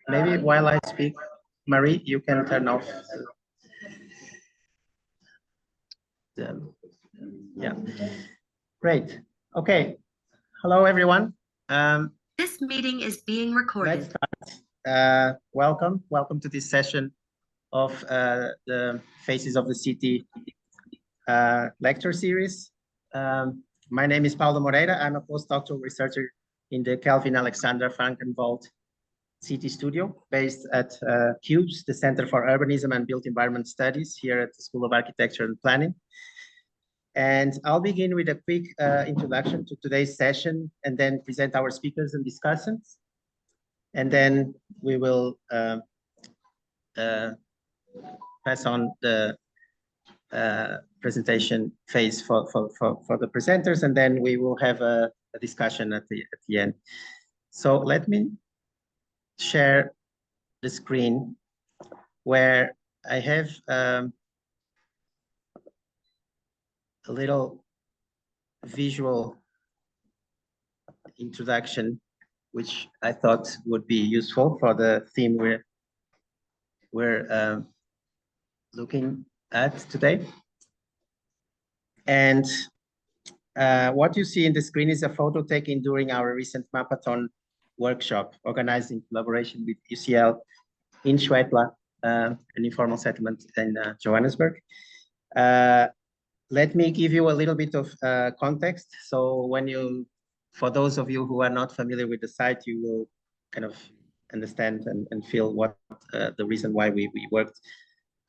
maybe while I speak, Marie, you can turn off yeah, great. Okay, hello everyone. This meeting is being recorded. Let's start. Welcome to this session of the Faces of the City lecture series. My name is Paulo Moreira. I'm a postdoctoral researcher in the Kelvin-Alexandra-Frankenwald City Studio, based at CUBES, the Center for Urbanism and Built Environment Studies here at the School of Architecture and Planning. And I'll begin with a quick introduction to today's session and then present our speakers and discussants. And then we will pass on the presentation phase for the presenters, and then we will have a discussion at the end. So let me share the screen where I have a little visual introduction, which I thought would be useful for the theme we're looking at today. And what you see in the screen is a photo taken during our recent Maape workshop, organized in collaboration with UCL in Mncedisi, an informal settlement in Johannesburg. Let me give you a little bit of context. So for those of you who are not familiar with the site, you will kind of understand and feel what the reason why we worked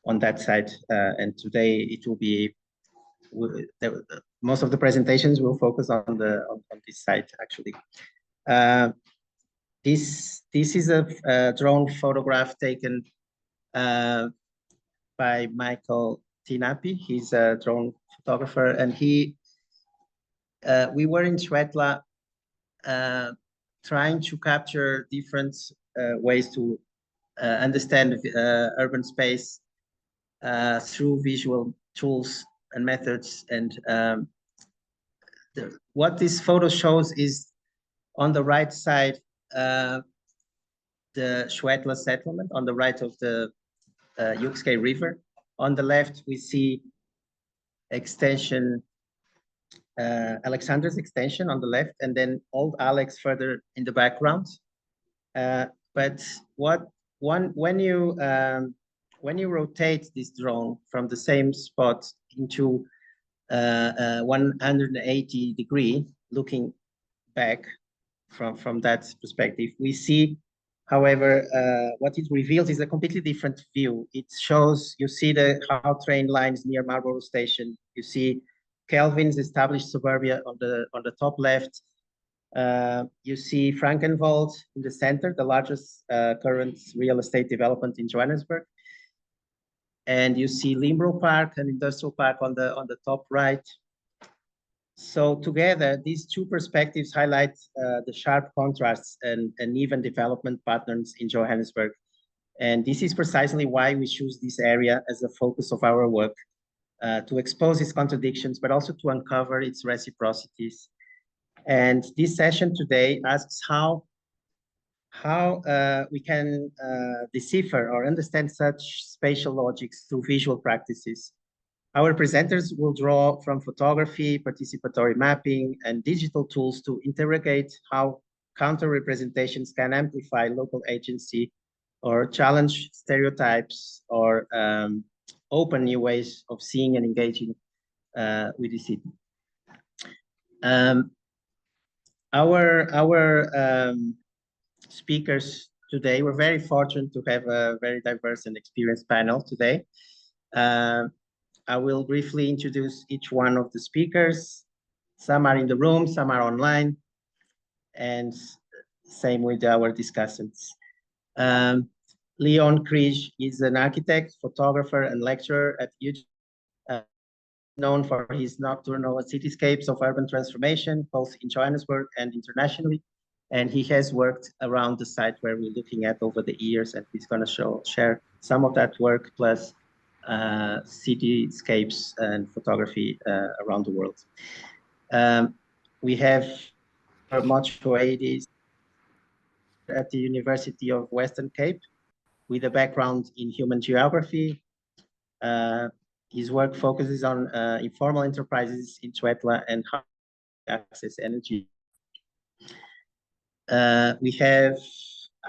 on that site. And today it will be, most of the presentations will focus on this site actually. This is a drone photograph taken by Michael Tinapi. He's a drone photographer, and we were in Mncedisi trying to capture different ways to understand urban space through visual tools and methods. And what this photo shows is, on the right side, the Mncedisi settlement, on the right of the Yuxke River. On the left, we see extension, Alexander's extension on the left, and then Old Alex further in the background. But when you rotate this drone from the same spot into 180 degree, looking back from that perspective, we see, however, what it reveals is a completely different view. It shows, you see the how train lines near Marlborough Station. You see Kelvin's established suburbia on the top left. You see Frankenwald in the center, the largest current real estate development in Johannesburg. And you see Limbro Park, an industrial park on the top right. So together, these two perspectives highlight the sharp contrasts and uneven development patterns in Johannesburg. And this is precisely why we choose this area as the focus of our work, to expose its contradictions, but also to uncover its reciprocities. And this session today asks how we can decipher or understand such spatial logics through visual practices. Our presenters will draw from photography, participatory mapping, and digital tools to interrogate how counter-representations can amplify local agency or challenge stereotypes or open new ways of seeing and engaging with the city. Our speakers today, we're very fortunate to have a very diverse and experienced panel today. I will briefly introduce each one of the speakers. Some are in the room, some are online, and same with our discussants. Leon Krige is an architect, photographer, and lecturer at UG, known for his nocturnal cityscapes of urban transformation, both in Johannesburg and internationally. And he has worked around the site where we're looking at over the years, and he's going to share some of that work, plus cityscapes and photography around the world. We have Motshwaedi, at the University of Western Cape with a background in human geography. His work focuses on informal enterprises in Tshwetla and how to access energy. We have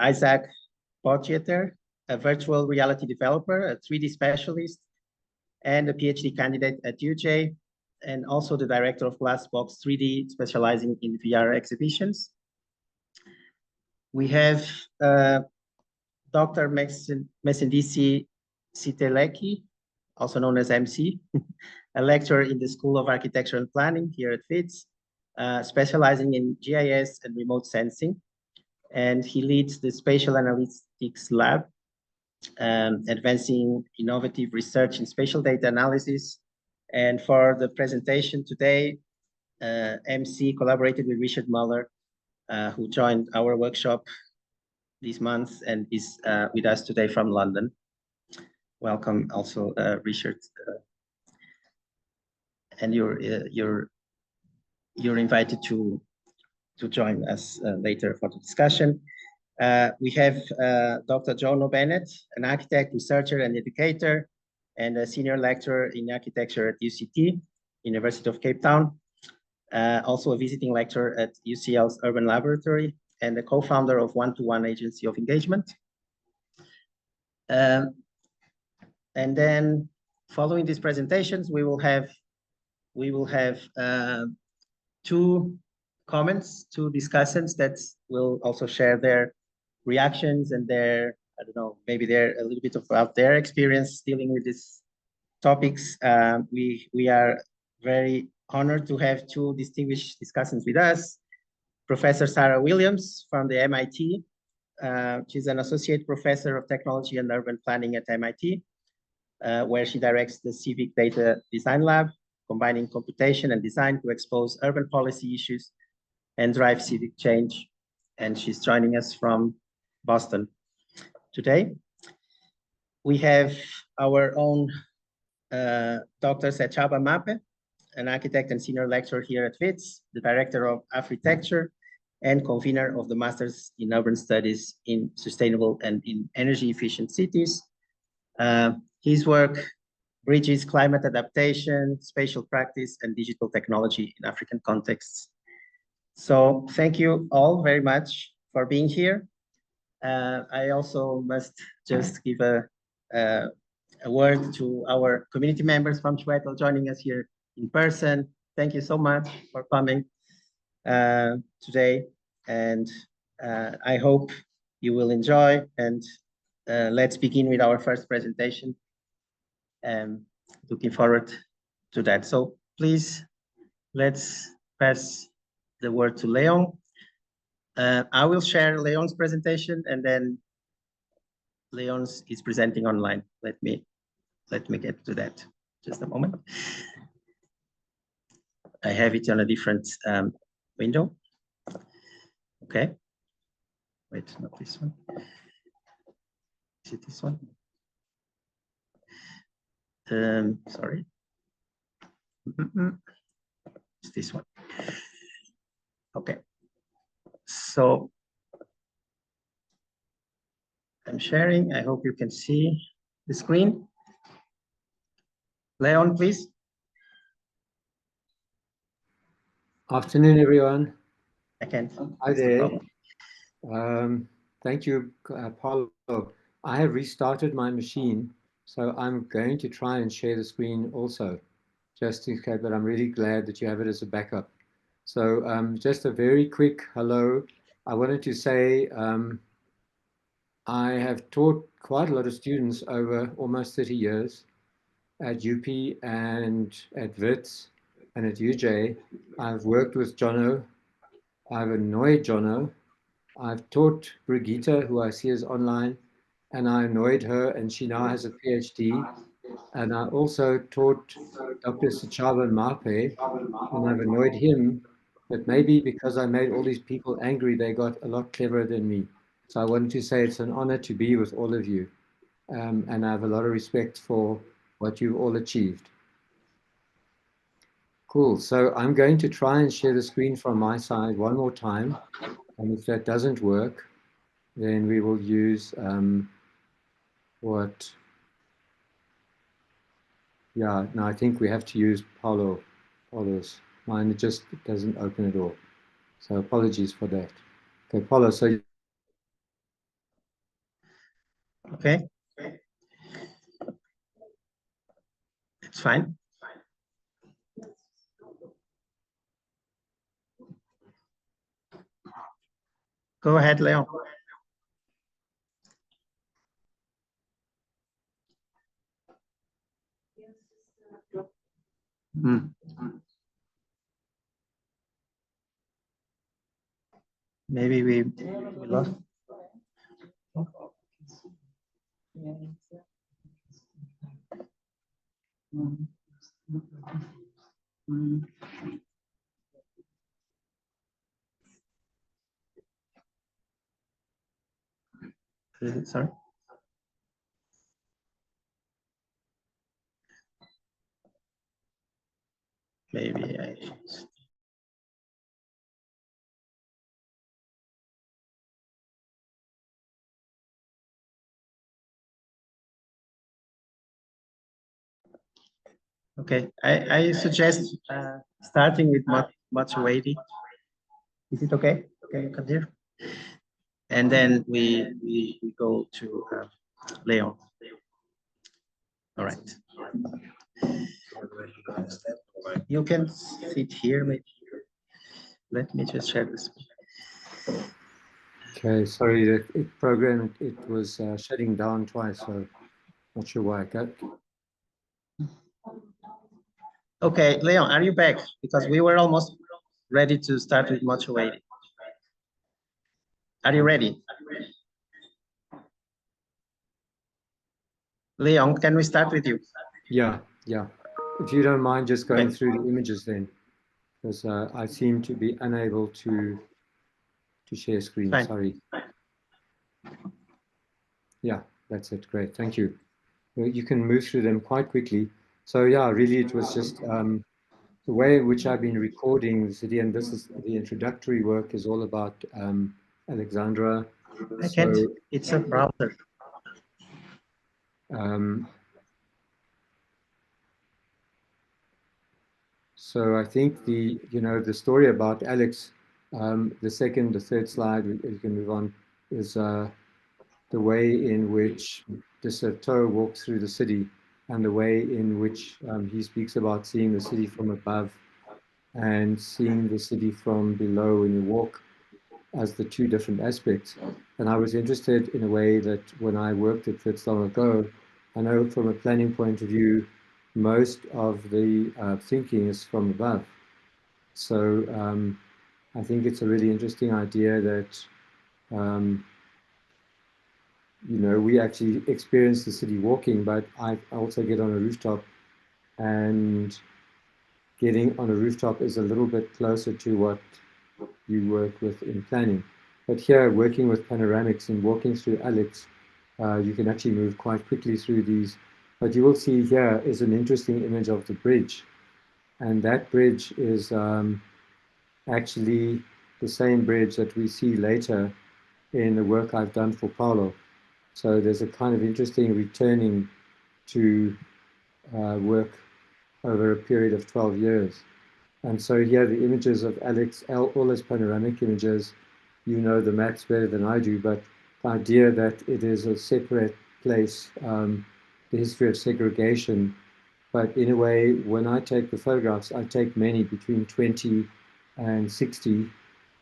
Izak Potgieter, a virtual reality developer, a 3D specialist, and a PhD candidate at UJ, and also the director of Glassbox 3D, specializing in VR exhibitions. We have Dr. Mncedisi Siteleki, also known as MC, a lecturer in the School of Architecture and Planning here at Wits, specializing in GIS and remote sensing. And he leads the Spatial Analytics Lab, advancing innovative research in spatial data analysis. And for the presentation today, MC collaborated with Richard Muller, who joined our workshop this month and is with us today from London. Welcome also, Richard. And you're invited to join us later for the discussion. We have Dr. Jhono Bennett, an architect, researcher, and educator, and a senior lecturer in architecture at UCT, University of Cape Town. Also a visiting lecturer at UCL's Urban Laboratory, and the co-founder of One-to-One Agency of Engagement. And then following these presentations, we will have two comments, two discussants that will also share their reactions and their, I don't know, maybe they're a little bit about their experience dealing with these topics. We are very honored to have two distinguished discussants with us. Professor Sarah Williams from the MIT. She's an associate professor of technology and urban planning at MIT, where she directs the Civic Data Design Lab, combining computation and design to expose urban policy issues and drive civic change. And she's joining us from Boston today. We have our own Dr. Sechaba Maape, an architect and senior lecturer here at Wits, the director of architecture and convener of the Masters in Urban Studies in Sustainable and in Energy Efficient Cities. His work bridges climate adaptation, spatial practice, and digital technology in African contexts. So thank you all very much for being here. I also must just give a word to our community members from Tshwetla joining us here in person. Thank you so much for coming today, and I hope you will enjoy. And let's begin with our first presentation. Looking forward to that. So please, let's pass the word to Leon. I will share Leon's presentation, and then Leon's is presenting online. Let me get to that. Just a moment. I have it on a different window. Okay. Wait, not this one. Is it this one? Sorry. It's this one. Okay. So I'm sharing. I hope you can see the screen. Leon, please. Afternoon, everyone. I can't. Hi there. Thank you, Paulo. I have restarted my machine, so I'm going to try and share the screen also, just in case, but I'm really glad that you have it as a backup. So just a very quick hello. I wanted to say I have taught quite a lot of students over almost 30 years at UP and at Wits and at UJ. I've worked with Jhono. I've annoyed Jhono. I've taught Potgieter, who I see is online, and I annoyed her, and she now has a PhD. And I also taught Dr. Sechaba and Maape, and I've annoyed him, but maybe because I made all these people angry, they got a lot cleverer than me. So I wanted to say it's an honor to be with all of you, and I have a lot of respect for what you've all achieved. Cool, so I'm going to try and share the screen from my side one more time, and if that doesn't work, then we will use no, I think we have to use Paulo's. Mine, it just doesn't open at all. So apologies for that. Okay, Paulo, so. Okay. It's fine. Go ahead, Leon. Maybe we lost. Sorry. Maybe I should. Okay, I suggest starting with Motshwaedi. Is it okay? Can you come here? And then we go to Leon. All right. You can sit here, maybe. Let me just share this. Okay, sorry, the program, it was shutting down twice, so not sure why. Okay, Leon, are you back? Because we were almost ready to start with Motshwaedi. Are you ready? Leon, can we start with you? Yeah. If you don't mind just going through the images then, because I seem to be unable to share screen. Fine. Sorry. Yeah, that's it. Great, thank you. You can move through them quite quickly. So yeah, really it was just the way in which I've been recording the city, and this is the introductory work, is all about Alexandra. I can't, it's a browser. So I think the story about Alex, the third slide, you can move on, is the way in which Discussant walks through the city, and the way in which he speaks about seeing the city from above and seeing the city from below when you walk, as the two different aspects. And I was interested in a way that when I worked at Wits long ago, I know from a planning point of view, most of the thinking is from above. So I think it's a really interesting idea that we actually experience the city walking, but I also get on a rooftop, and getting on a rooftop is a little bit closer to what you work with in planning. But here, working with panoramics and walking through Alex, you can actually move quite quickly through these. But you will see here is an interesting image of the bridge. And that bridge is actually the same bridge that we see later in the work I've done for Paulo. So there's a kind of interesting returning to work over a period of 12 years. And so here the images of Alex, all as panoramic images, you know the maps better than I do, but the idea that it is a separate place, the history of segregation. But in a way, when I take the photographs, I take many between 20 and 60,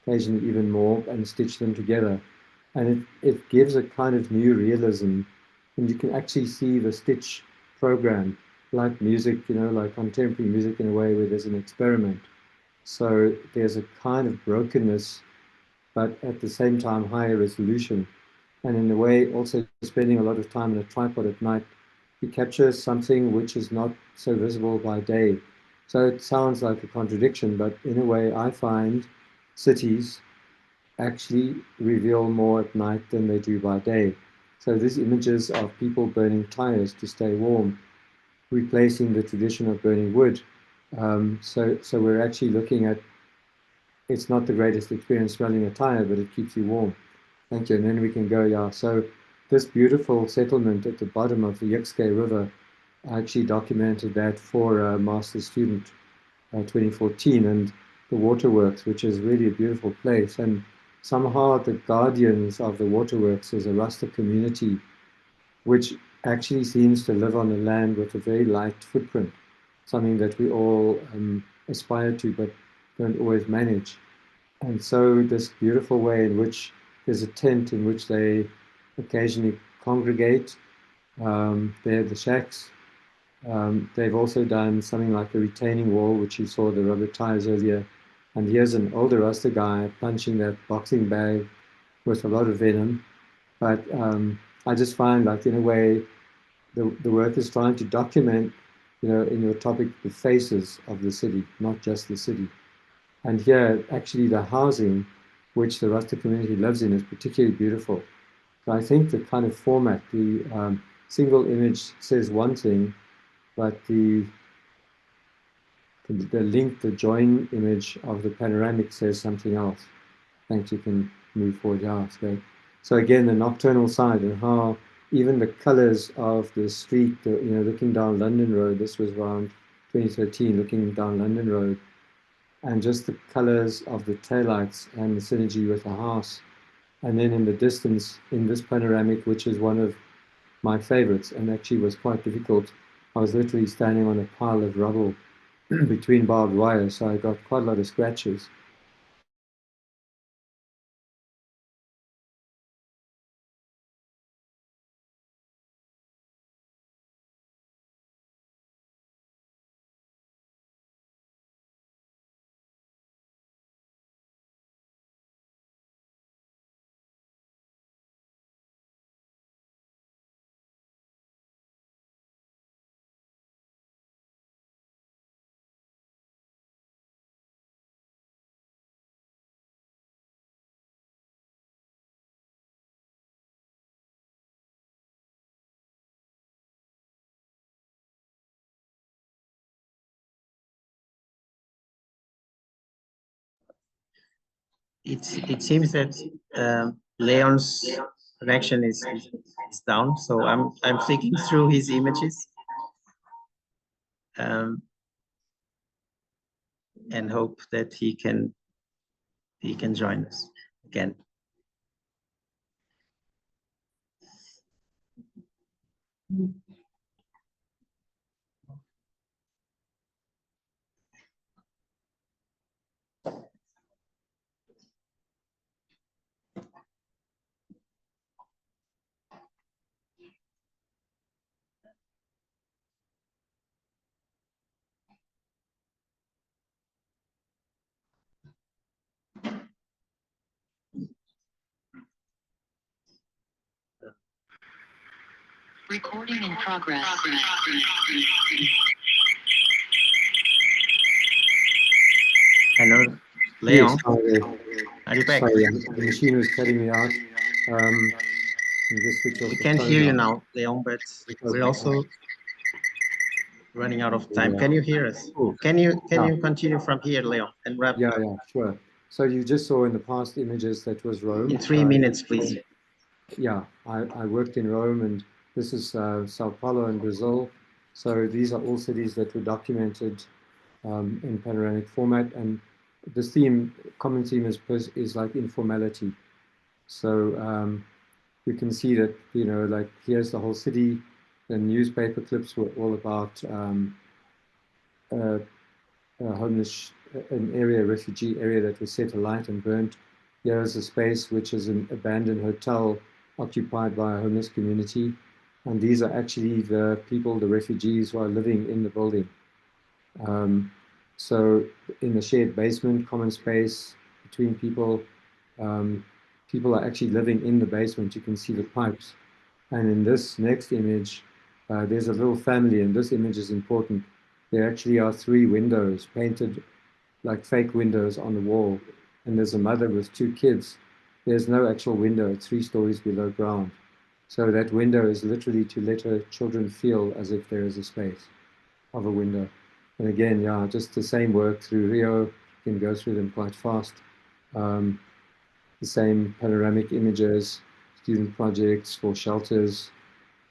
occasionally even more, and stitch them together. And it gives a kind of new realism. And you can actually see the stitch program, like music, like contemporary music, in a way where there's an experiment. So there's a kind of brokenness, but at the same time, higher resolution. And in a way, also spending a lot of time on a tripod at night, you capture something which is not so visible by day. So it sounds like a contradiction, but in a way, I find cities actually reveal more at night than they do by day. So these images of people burning tires to stay warm, replacing the tradition of burning wood. So we're actually looking at, it's not the greatest experience smelling a tire, but it keeps you warm. Thank you. And then we can go, yeah. So this beautiful settlement at the bottom of the Yixke River, I actually documented that for a master's student 2014, and the waterworks, which is really a beautiful place. And somehow the guardians of the waterworks is a Rasta community, which actually seems to live on a land with a very light footprint, something that we all aspire to, but don't always manage. And so this beautiful way in which there's a tent in which they occasionally congregate. They're the shacks. They've also done something like a retaining wall, which you saw the rubber tires earlier. And here's an older Rasta guy punching that boxing bag with a lot of venom. But I just find, like, in a way, the work is trying to document, in your topic, the faces of the city, not just the city. And here, actually, the housing which the Rasta community lives in is particularly beautiful. So I think the kind of format, the single image says one thing, but the link, the join image of the panoramic says something else. Thanks, you can move forward. Yeah, it's great. So again, the nocturnal side and how even the colors of the street, looking down London Road, this was around 2013, looking down London Road, and just the colors of the taillights and the synergy with the house. And then in the distance, in this panoramic, which is one of my favorites and actually was quite difficult, I was literally standing on a pile of rubble between barbed wire, so I got quite a lot of scratches. It seems that Leon's connection is down, so I'm flicking through his images, and hope that he can join us again. Recording in progress. Hello, Leon. Yes, Are you back? sorry, the machine was cutting me out. Just switch off We the can't phone hear you now. now, Leon, but we're Okay. also running out of time. Yeah. Can you hear us? Oh, Can you yeah. continue from here, Leon, and wrap Yeah, sure. So you just saw in the past images that was Rome. in 3 minutes, please? Yeah, I worked in Rome, and this is Sao Paulo in Brazil. So these are all cities that were documented in panoramic format, and this common theme is like informality. So we can see that, like, here's the whole city. The newspaper clips were all about homeless, an area, a refugee area that was set alight and burnt. There is a space which is an abandoned hotel occupied by a homeless community. And these are actually the people, the refugees who are living in the building. So in the shared basement, common space between people, people are actually living in the basement. You can see the pipes. And in this next image, there's a little family, and this image is important. There actually are 3 windows painted like fake windows on the wall, and there's a mother with 2 kids. There's no actual window, 3 stories below ground. So that window is literally to let her children feel as if there is a space of a window. And again, yeah, just the same work through Rio. You can go through them quite fast. the same panoramic images, student projects for shelters.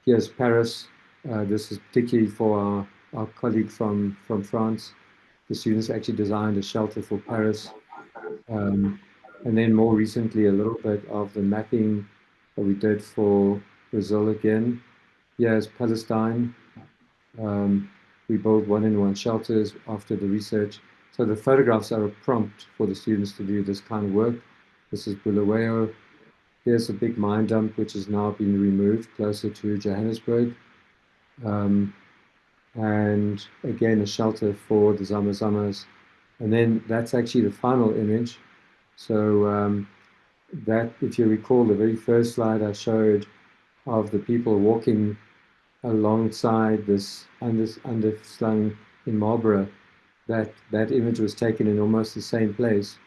Here's Paris. This is particularly for our colleague from France. The students actually designed a shelter for Paris. And then more recently, a little bit of the mapping that we did for Brazil again. Here's Palestine. We built one-in-one shelters after the research. So the photographs are a prompt for the students to do this kind of work. This is Bulawayo. Here's a big mine dump, which has now been removed closer to Johannesburg. And again, a shelter for the Zamazamas. And then that's actually the final image. So that, if you recall, the very first slide I showed of the people walking alongside this underslung in Marlborough, that image was taken in almost the same place,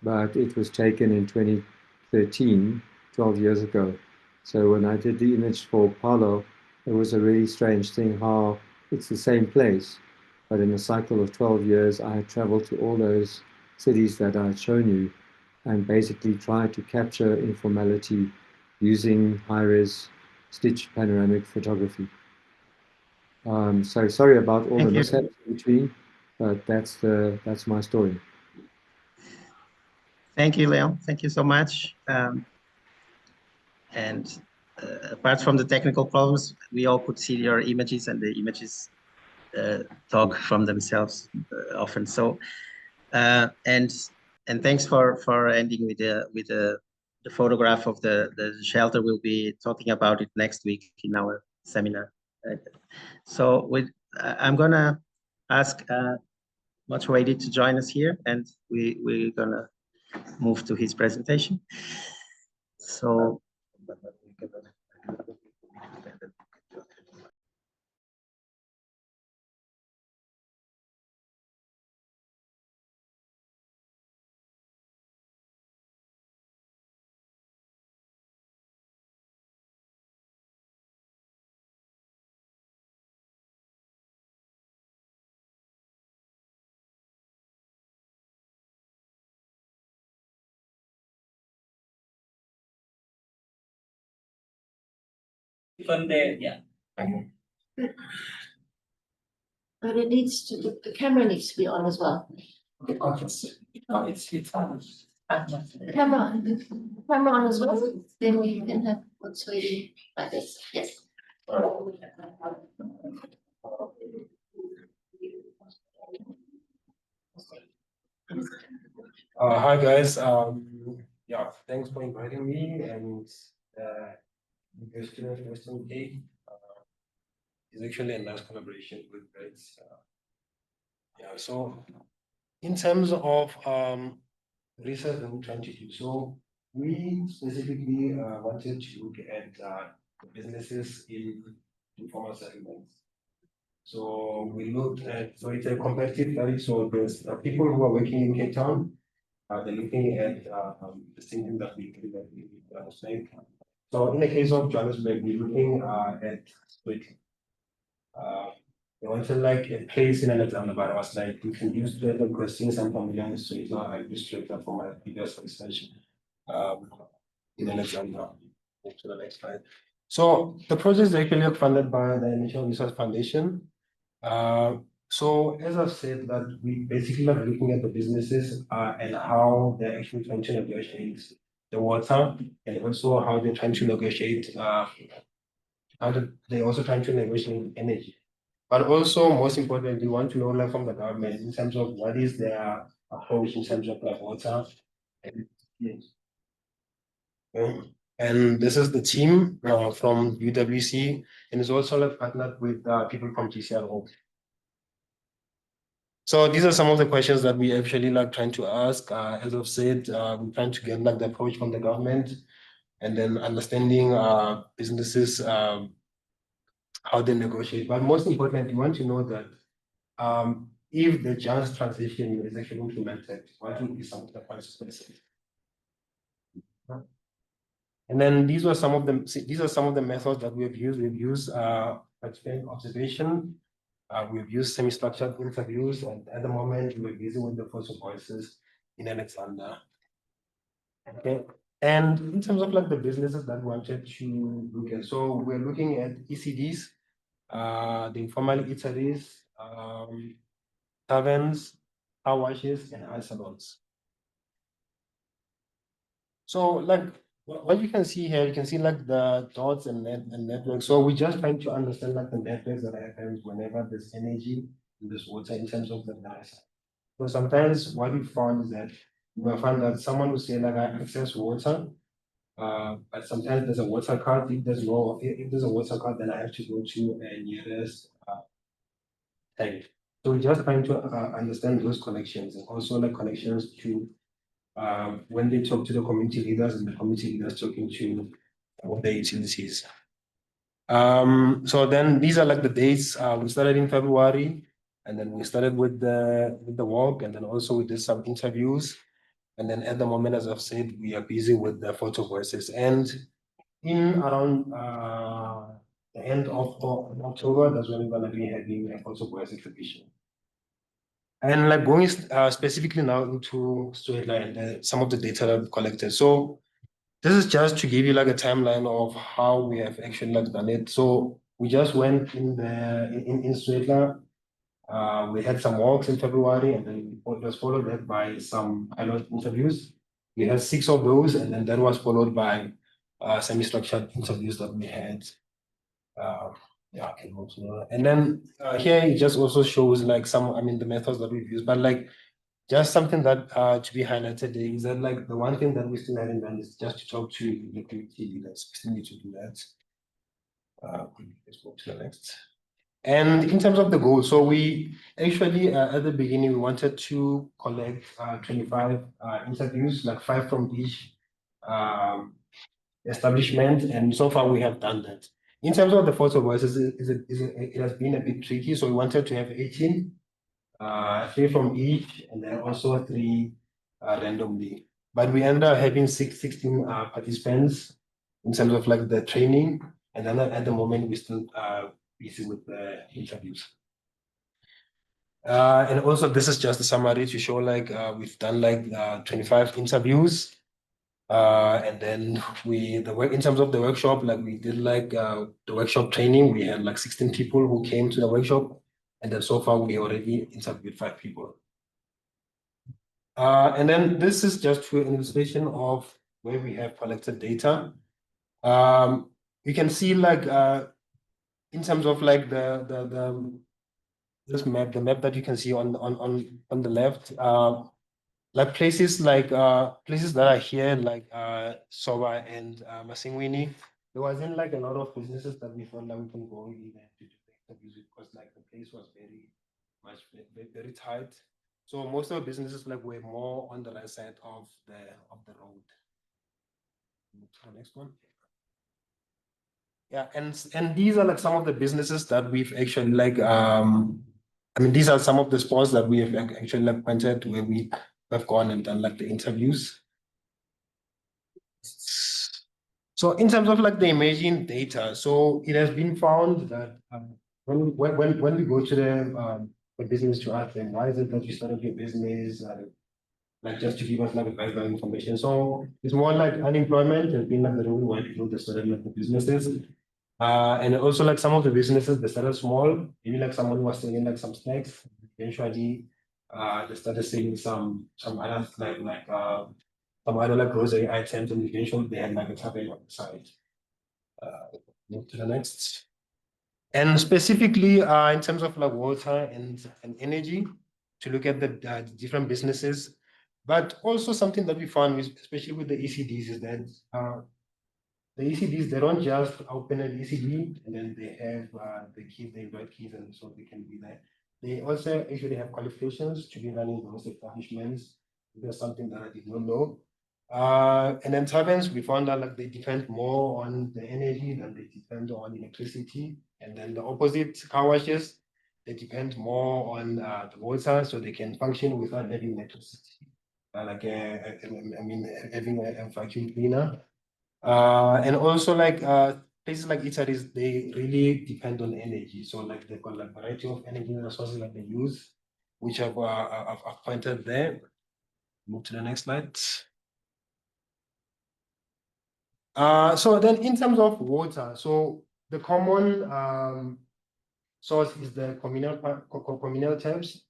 but it was taken in 2013, 12 years ago. So when I did the image for Paulo, it was a really strange thing how it's the same place, but in a cycle of 12 years, I had traveled to all those cities that I had shown you and basically tried to capture informality using high-res stitched panoramic photography. So sorry about all the mishaps in between, but that's my story. Thank you, Leon. Thank you so much. And apart from the technical problems, we all could see your images, and the images talk from themselves often. So, and thanks for ending with the photograph of the shelter. We'll be talking about it next week in our seminar. So I'm gonna ask Motshwaedi to join us here, and we're gonna move to his presentation. So. From there, yeah. But it needs to, the camera needs to be on as well. It's on. The camera on as well, then we can have what's waiting like this, yes. Hi guys, yeah, thanks for inviting me, and the question day is actually a nice collaboration with Wits. Yeah, so in terms of research that we're trying to do, so we specifically wanted to look at businesses in informal settlements. So we looked at, so it's a competitive study, so there's people who are working in Cape Town. They're looking at the same thing that we Johannesburg. So in the case of Johannesburg, we're looking at Siteleki. They wanted like a place in Alexander, but I was like, you can use Twitter because since I'm familiar with Twitter, I use Twitter for my previous research in Alexander. Move to the next slide. So the project is actually funded by the National Research Foundation. So as I've said, that we basically are looking at the businesses and how they're actually trying to negotiate the water, and also how they're trying to negotiate they're also trying to negotiate energy. But also, most importantly, we want to know like from the government in terms of what is their approach in terms of like water. And this is the team from UWC, and it's also like partnered with people from GCRO. So these are some of the questions that we actually like trying to ask. As I've said, we're trying to get like the approach from the government, and then understanding businesses, how they negotiate. But most importantly, we want to know that if the just transition is actually implemented, what will be some of the consequences? And then these are some of the methods that we've used. We've used observation. We've used semi-structured interviews, and at the moment we're busy with the first voices in Alexander. Okay, And in terms of like the businesses that we wanted to look at, so we're looking at ECDs, the informal eateries, taverns, car washes, and hair salons. So like what you can see here, you can see like the dots and networks. So we're just trying to understand like the networks that happens whenever there's energy in this water in terms of the gas. So sometimes what we found is that we found that someone will say like I access water, but sometimes there's a water card. If there's a water card, then I have to go to a nearest tank. So we're just trying to understand those connections and also like connections to when they talk to the community leaders and the community leaders talking to the utilities. So then these are like the dates. We started in February, and then we started with the walk, and then also we did some interviews. And then at the moment, as I've said, we are busy with the photo voices. And in around the end of October, that's when we're going to be having a photo voice exhibition. And like going specifically now into Storyline and some of the data that I've collected. So this is just to give you like a timeline of how we have actually like done it. So we just went in Storyline. We had some walks in February, and then it was followed that by some pilot interviews. We had 6 of those, and then that was followed by semi-structured interviews that we had. Yeah, I can go to that. And then here it just also shows like the methods that we've used, but like just something that to be highlighted is that like the one thing that we still haven't done is just to talk to the community leaders. We still need to do that. Let's go to the next. And in terms of the goal, so we actually at the beginning we wanted to collect 25 interviews, like 5 from each establishment, and so far we have done that. In terms of the photo voices, it has been a bit tricky, so we wanted to have 18, 3 from each, and then also 3 randomly. But we ended up having 16 participants in terms of like the training, and then at the moment we still busy with the interviews. And also this is just a summary to show like we've done like 25 interviews. And then in terms of the workshop, like we did like the workshop training, we had like 16 people who came to the workshop, and then so far we already interviewed 5 people. And then this is just an illustration of where we have collected data. You can see like in terms of like this map, the map that you can see on the left, like places that are here, like Soba and Masingwini. There wasn't like a lot of businesses that we felt like we can go in and to do the interviews because like the place was very tight. So most of the businesses like were more on the right side of the road. Next one. Yeah, and these are like some of the businesses that we've actually like these are some of the spots that we have actually like pointed where we have gone and done like the interviews. So in terms of like the imaging data, so it has been found that when we go to the business to ask them, why is it that you started your business? Like just to give us like a background information. So it's more like unemployment has been like the reason why people started like the businesses. And also like some of the businesses, they started small, maybe like someone was selling like some snacks. Eventually, they started selling some other some other like grocery items, and eventually they had like a tavern on the side. Move to the next. And specifically in terms of like water and energy, to look at the different businesses, but also something that we found, especially with the ECDs, is that the ECDs, they don't just open an ECD and then they have the keys, the invite keys, and so they can be there. They also actually have qualifications to be running those establishments. That's something that I did not know. And then taverns, we found out like they depend more on the energy than they depend on electricity. And then the opposite, car washes, they depend more on the water, so they can function without having electricity. Having a vacuum cleaner. And also like places like eateries, they really depend on energy. So like they've got like a variety of energy resources that they use, which I've pointed there. Move to the next slide. So then in terms of water, so the common source is the communal taps,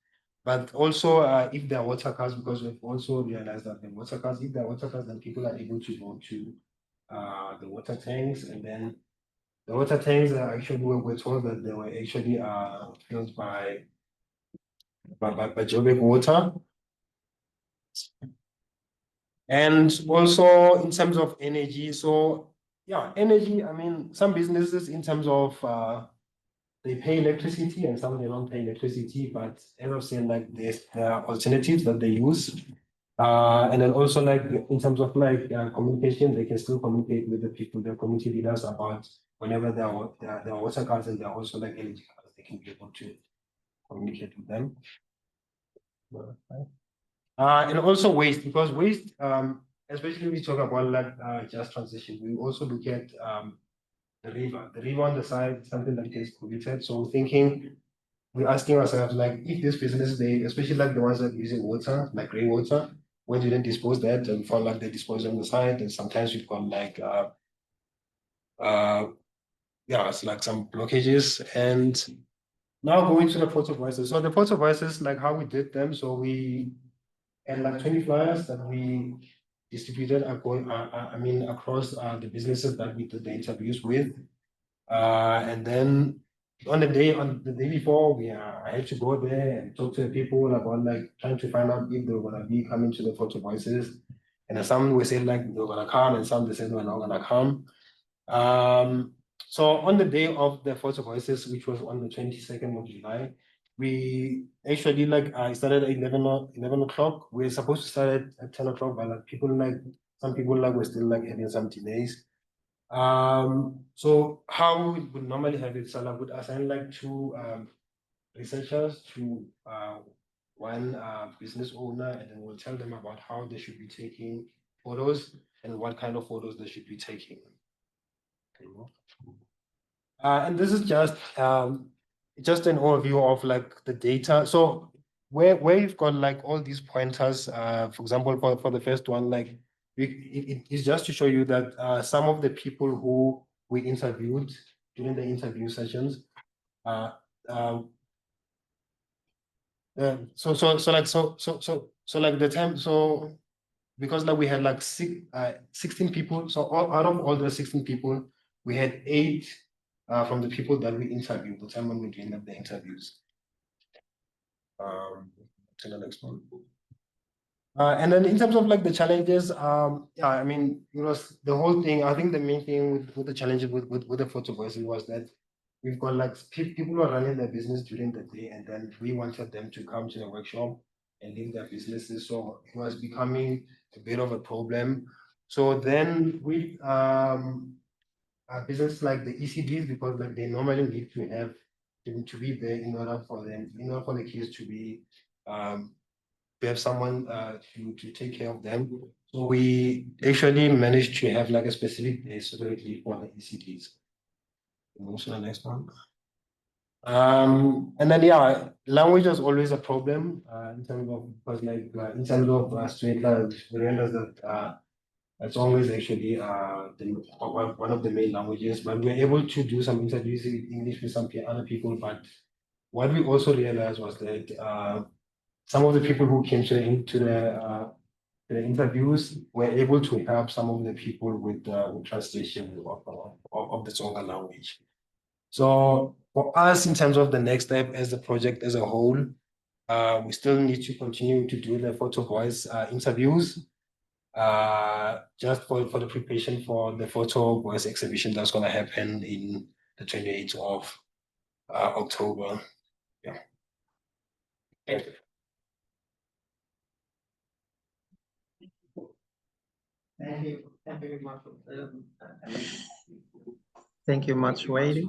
but also if there are water cars, because we've also realized that the water cars, if there are water cars, then people are able to go to the water tanks, and then the water tanks are actually, we're told that they were actually filled by Joburg water. And also in terms of energy, so yeah, energy, I mean, some businesses in terms of they pay electricity and some they don't pay electricity, but as I've said, like there are alternatives that they use. And then also like in terms of like communication, they can still communicate with the people, their community leaders about whenever there are water cards and there are also like energy cards, they can be able to communicate with them. And also waste, because waste, especially we talk about like just transition, we also look at the river on the side, something that gets polluted. So we're asking ourselves, like, if this business, they, especially like the ones that are using water, like rainwater, when you then dispose that, and for like they dispose on the side, and sometimes we've got like yeah, it's like some blockages. And now going to the photo voices. So the photo voices, like how we did them, so we had like 20 flyers that we distributed across the businesses that we did the interviews with. And then on the day before, I had to go there and talk to the people about like trying to find out if they were gonna be coming to the photo voices. And then some were saying like they were gonna come, and some they said they were not gonna come. So on the day of the photo voices, which was on the 22nd of July, we actually like started at 11 o'clock. We were supposed to start at 10 o'clock, but like some people like were still like having some delays. So how we would normally have it, so I would assign like two researchers to one business owner, and then we'll tell them about how they should be taking photos and what kind of photos they should be taking. And this is just an overview of like the data. So where you've got like all these pointers, for example, for the first one, like it's just to show you that some of the people who we interviewed during the interview sessions, like the time, so because like we had like 16 people, so out of all the 16 people, we had 8 from the people that we interviewed the time when we doing the interviews. To the next one. And then in terms of like the challenges, yeah, I mean, it was the whole thing. I think the main thing with the challenges with the photo voices was that we've got like people who are running their business during the day, and then we wanted them to come to the workshop and leave their businesses. So it was becoming a bit of a problem. So then we businesses like the ECDs, because like they normally need to have to be there in order for the kids to be we have someone to take care of them. So we actually managed to have like a specific day specifically for the ECDs. Also the next one. And then yeah, language was always a problem in terms of, because like in terms of straight lines, we realized that it's always actually one of the main languages, but we're able to do some interviews in English with some other people. But what we also realized was that some of the people who came to the interviews were able to help some of the people with translation of the Tsonga language. So for us, in terms of the next step as the project as a whole, we still need to continue to do the photo voice interviews, just for the preparation for the photo voice exhibition that's going to happen in the 28th of October. Yeah. Thank you. Thank you. Thank you very much. Thank you, Motshwaedi.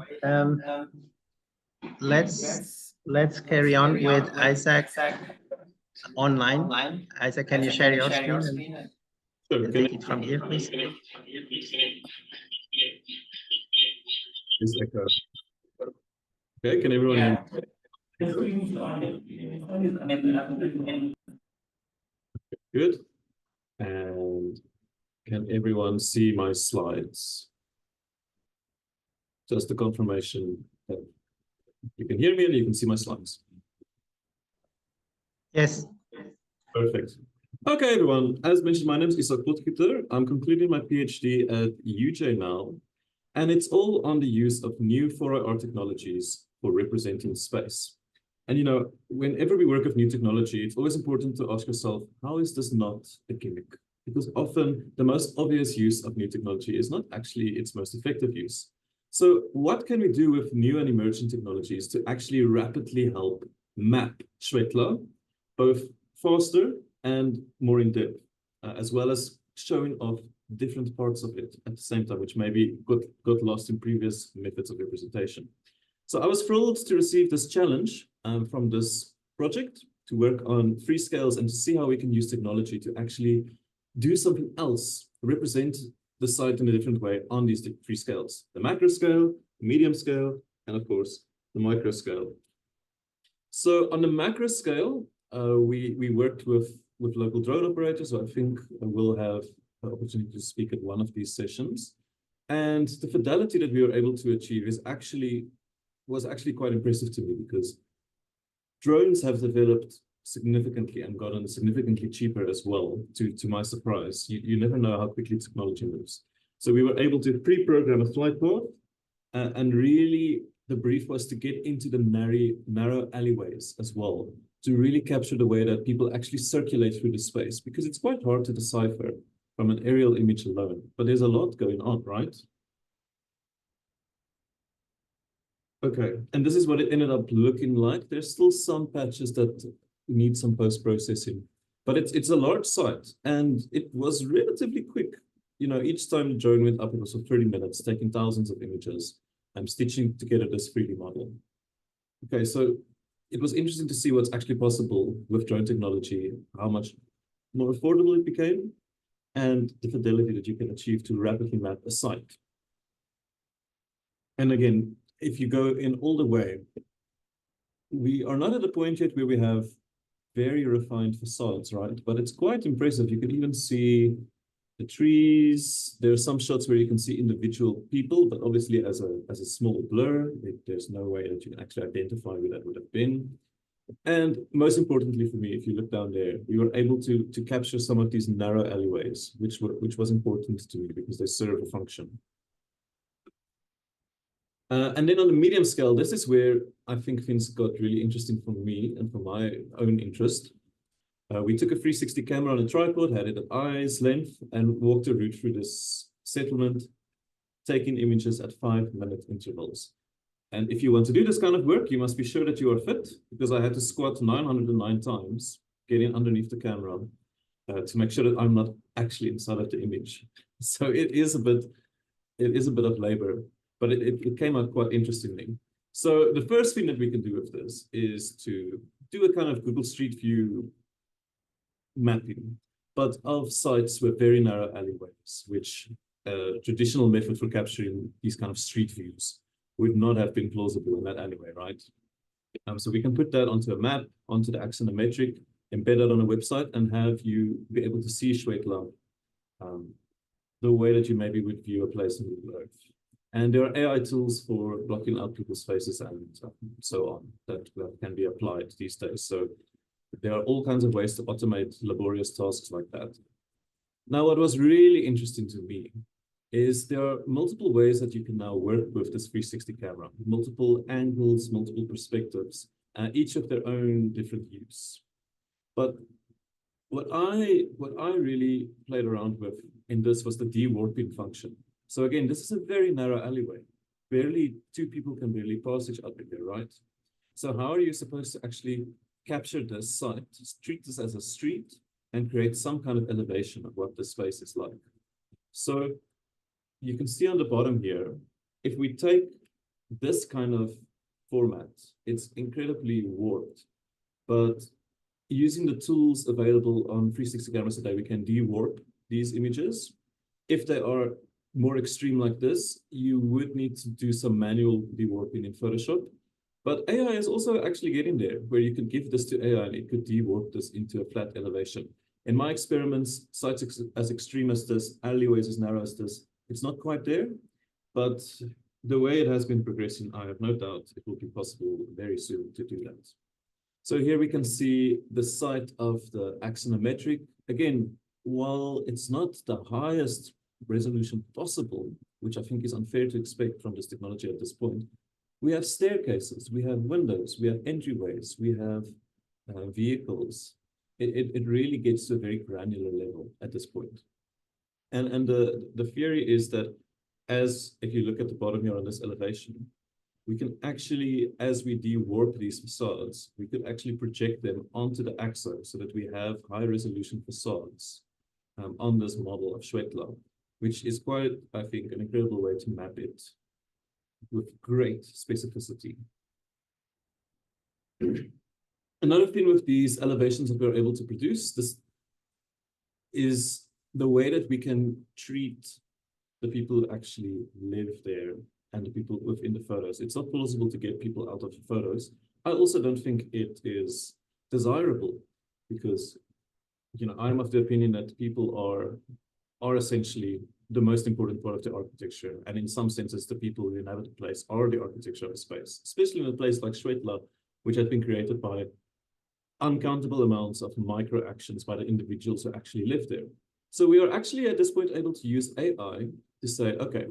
Let's carry on with Izak online. Izak, can you share your screen and take it from here, please? Okay, can everyone hear me? Good. And Can everyone see my slides? Just a confirmation that you can hear me and you can see my slides. Yes. Perfect. Okay, everyone. As mentioned, my name is Izak Potgieter. I'm concluding my PhD at UJ now, and it's all on the use of new 4IR technologies for representing space. And whenever we work with new technology, it's always important to ask yourself, how is this not a gimmick? Because often the most obvious use of new technology is not actually its most effective use. So what can we do with new and emerging technologies to actually rapidly help map Schwetla, both faster and more in depth, as well as showing off different parts of it at the same time, which maybe got lost in previous methods of representation. So I was thrilled to receive this challenge from this project to work on 3 scales and to see how we can use technology to actually do something else, represent the site in a different way on these 3 scales: the macro scale, the medium scale, and of course, the micro scale. So on the macro scale, we worked with local drone operators, so I think we'll have the opportunity to speak at one of these sessions. And the fidelity that we were able to achieve was actually quite impressive to me, because drones have developed significantly and gotten significantly cheaper as well, to my surprise. You never know how quickly technology moves. So we were able to pre-program a flight path, and really the brief was to get into the narrow alleyways as well, to really capture the way that people actually circulate through the space, because it's quite hard to decipher from an aerial image alone, but there's a lot going on, right? Okay, and this is what it ended up looking like. There's still some patches that need some post-processing, but it's a large site, and it was relatively quick. Each time the drone went up, it was for 30 minutes, taking thousands of images and stitching together this 3D model. Okay, so it was interesting to see what's actually possible with drone technology, how much more affordable it became, and the fidelity that you can achieve to rapidly map a site. And again, if you go in all the way, we are not at the point yet where we have very refined facades, right? But it's quite impressive. You can even see the trees. There are some shots where you can see individual people, but obviously as a small blur, there's no way that you can actually identify who that would have been. And most importantly for me, if you look down there, we were able to capture some of these narrow alleyways, which was important to me because they serve a function. And then on the medium scale, this is where I think things got really interesting for me and for my own interest. We took a 360 camera on a tripod, had it at eye's length, and walked a route through this settlement, taking images at 5-minute intervals. And if you want to do this kind of work, you must be sure that you are fit, because I had to squat 909 times, getting underneath the camera to make sure that I'm not actually inside of the image. So it is a bit of labor, but it came out quite interestingly. So the first thing that we can do with this is to do a kind of Google Street View mapping, but of sites with very narrow alleyways, which a traditional method for capturing these kind of street views would not have been plausible in that alleyway, right? So we can put that onto a map, onto the axonometric, embed that on a website, and have you be able to see Schwetla the way that you maybe would view a place in Google Earth. And there are AI tools for blocking out people's faces and so on that can be applied these days. So there are all kinds of ways to automate laborious tasks like that. Now, what was really interesting to me is there are multiple ways that you can now work with this 360 camera, multiple angles, multiple perspectives, each of their own different use. But what I really played around with in this was the de-warping function. So again, this is a very narrow alleyway. Barely 2 people can barely pass each other here, right? So how are you supposed to actually capture this site, treat this as a street, and create some kind of elevation of what the space is like? So you can see on the bottom here, if we take this kind of format, it's incredibly warped, but using the tools available on 360 cameras today, we can de-warp these images. If they are more extreme like this, you would need to do some manual de-warping in Photoshop. But AI is also actually getting there, where you could give this to AI and it could de-warp this into a flat elevation. In my experiments, sites as extreme as this, alleyways as narrow as this, it's not quite there, but the way it has been progressing, I have no doubt it will be possible very soon to do that. So here we can see the site of the axonometric. Again, while it's not the highest resolution possible, which I think is unfair to expect from this technology at this point, we have staircases, we have windows, we have entryways, we have vehicles. It really gets to a very granular level at this point. And the theory is that if you look at the bottom here on this elevation, we can actually, as we de-warp these facades, we could actually project them onto the axo so that we have high resolution facades on this model of Schwetla, which is quite, I think, an incredible way to map it with great specificity. Another thing with these elevations that we're able to produce, this is the way that we can treat the people who actually live there and the people within the photos. It's not possible to get people out of the photos. I also don't think it is desirable because, you know, I'm of the opinion that people are essentially the most important part of the architecture. And in some senses, the people who inhabit the place are the architecture of the space, especially in a place like Schwetla, which has been created by uncountable amounts of micro actions by the individuals who actually live there. So we are actually at this point able to use AI to say, okay,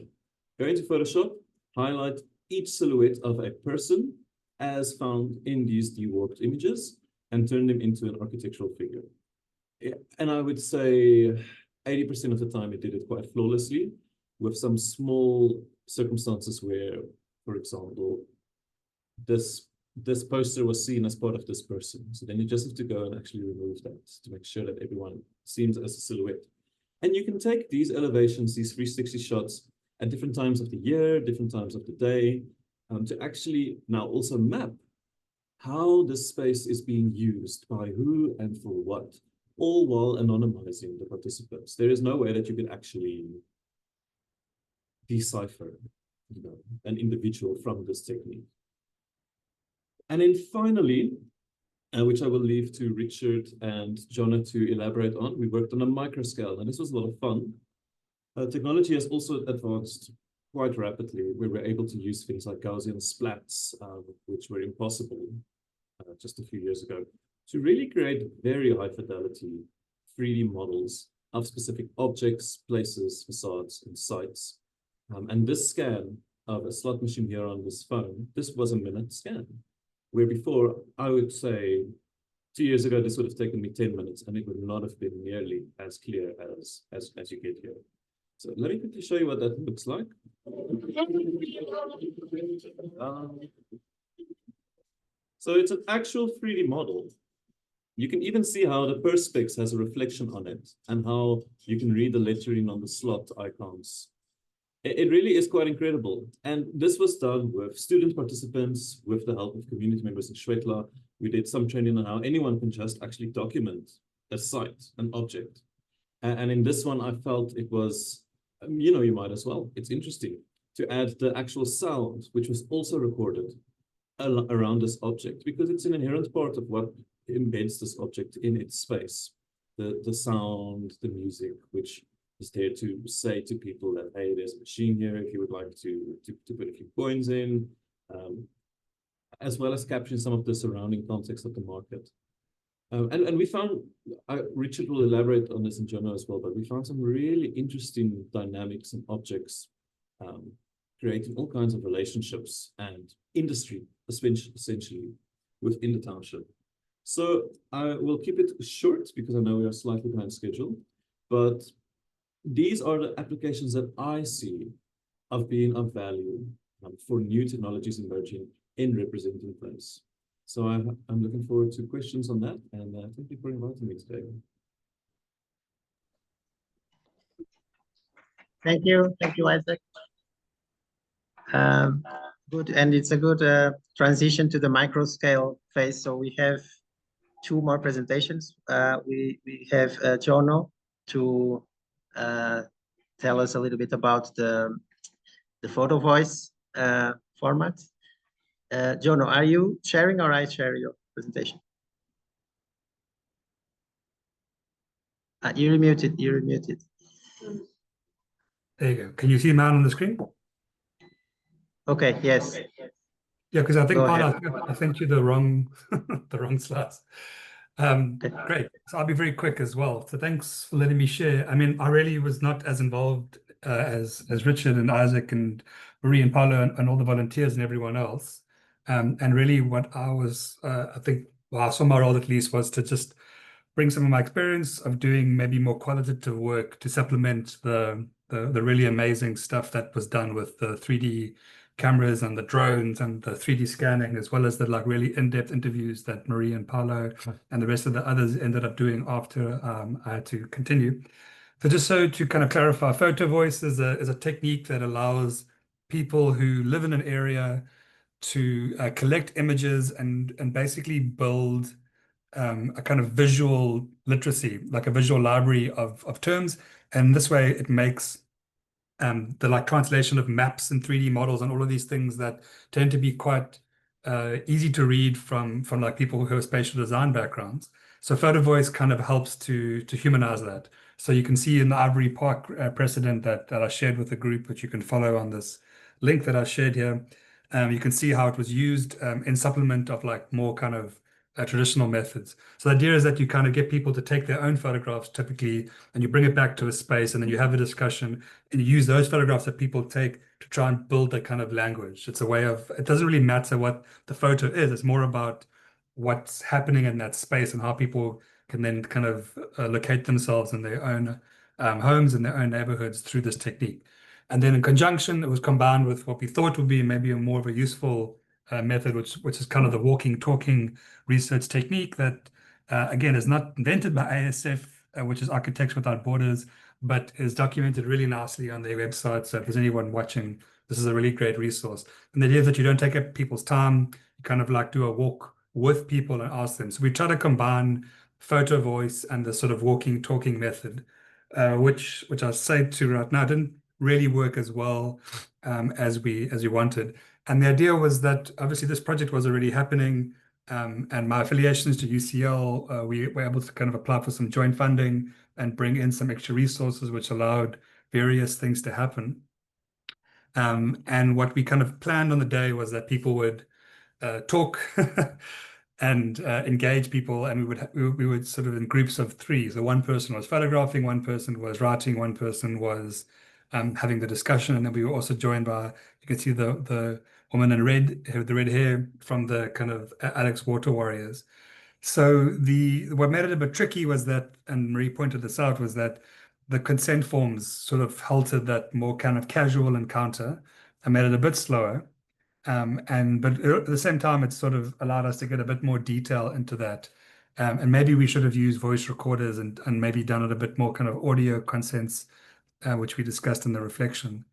go into Photoshop, highlight each silhouette of a person as found in these de-warped images and turn them into an architectural figure. And I would say 80% of the time it did it quite flawlessly, with some small circumstances where, for example, this poster was seen as part of this person. So then you just have to go and actually remove that to make sure that everyone seems as a silhouette. And you can take these elevations, these 360 shots at different times of the year, different times of the day, to actually now also map how this space is being used by who and for what, all while anonymizing the participants. There is no way that you can actually decipher, you know, an individual from this technique. And then finally, which I will leave to Richard and Jhono to elaborate on, we worked on a micro scale, and this was a lot of fun. Technology has also advanced quite rapidly. We were able to use things like Gaussian splats, which were impossible just a few years ago, to really create very high fidelity 3D models of specific objects, places, facades, and sites. And this scan of a slot machine here on this phone, this was a minute scan, where before, I would say 2 years ago, this would have taken me 10 minutes, and it would not have been nearly as clear as you get here. So let me quickly show you what that looks like. So it's an actual 3D model. You can even see how the perspex has a reflection on it and how you can read the lettering on the slot icons. It really is quite incredible. And this was done with student participants, with the help of community members in Schwetla. We did some training on how anyone can just actually document a site, an object. And in this one, I felt it was, you know, you might as well. It's interesting to add the actual sound, which was also recorded around this object, because it's an inherent part of what embeds this object in its space. The sound, the music, which is there to say to people that, hey, there's a machine here if you would like to put a few coins in, as well as capturing some of the surrounding context of the market. And we found, Richard will elaborate on this in Jhono as well, but we found some really interesting dynamics and objects, creating all kinds of relationships and industry, essentially, within the township. So I will keep it short because I know we are slightly behind schedule, but these are the applications that I see of being of value for new technologies emerging in representing place. So I'm looking forward to questions on that, and thank you for inviting me today. Thank you, Izak. Good, and it's a good transition to the micro scale phase. So we have 2 more presentations. We have Jhono to tell us a little bit about the photo voice format. Jhono, are you sharing or I share your presentation? You're muted. You're muted. There you go. Can you see mine on the screen? Okay. Yes. Yeah, because I think, Go Paulo, ahead. I sent you the wrong the wrong slides. Okay. Great. So I'll be very quick as well. So thanks for letting me share. I mean, I really was not as involved as Richard and Isaac and Marie and Paulo and all the volunteers and everyone else. And really what I was, I think, well, I saw my role at least was to just bring some of my experience of doing maybe more qualitative work to supplement the really amazing stuff that was done with the 3D cameras and the drones and the 3D scanning, as well as the like really in-depth interviews that Marie and Paulo and the rest of the others ended up doing after I had to continue. So just so to kind of clarify, photo voice is a technique that allows people who live in an area to collect images and basically build a kind of visual literacy, like a visual library of terms. And this way it makes the like translation of maps and 3D models and all of these things that tend to be quite easy to read from like people who have spatial design backgrounds. So photo voice kind of helps to humanize that. So you can see in the Ivory Park precedent that I shared with the group, which you can follow on this link that I shared here. You can see how it was used in supplement of like more kind of traditional methods. So the idea is that you kind of get people to take their own photographs typically, and you bring it back to a space, and then you have a discussion, and you use those photographs that people take to try and build that kind of language. It's a way of, it doesn't really matter what the photo is. It's more about what's happening in that space and how people can then kind of locate themselves in their own homes and their own neighborhoods through this technique. And then in conjunction, it was combined with what we thought would be maybe a more of a useful method, which is kind of the walking, talking research technique that, again, is not invented by ASF, which is Architects Without Borders, but is documented really nicely on their website. So if there's anyone watching, this is a really great resource. And the idea is that you don't take up people's time, you kind of like do a walk with people and ask them. So we try to combine photo voice and the sort of walking, talking method, which I say to right now didn't really work as well as we wanted. And the idea was that obviously this project was already happening, and my affiliations to UCL, we were able to kind of apply for some joint funding and bring in some extra resources, which allowed various things to happen. And what we kind of planned on the day was that people would talk and engage people, and we would sort of in groups of three. So one person was photographing, one person was writing, one person was having the discussion, and then we were also joined by, you can see the woman in red, the red hair from the kind of Alex Water Warriors. So what made it a bit tricky was that, and Marie pointed this out, was that the consent forms sort of halted that more kind of casual encounter and made it a bit slower. But at the same time, it sort of allowed us to get a bit more detail into that. And maybe we should have used voice recorders and maybe done it a bit more kind of audio consents, which we discussed in the reflection.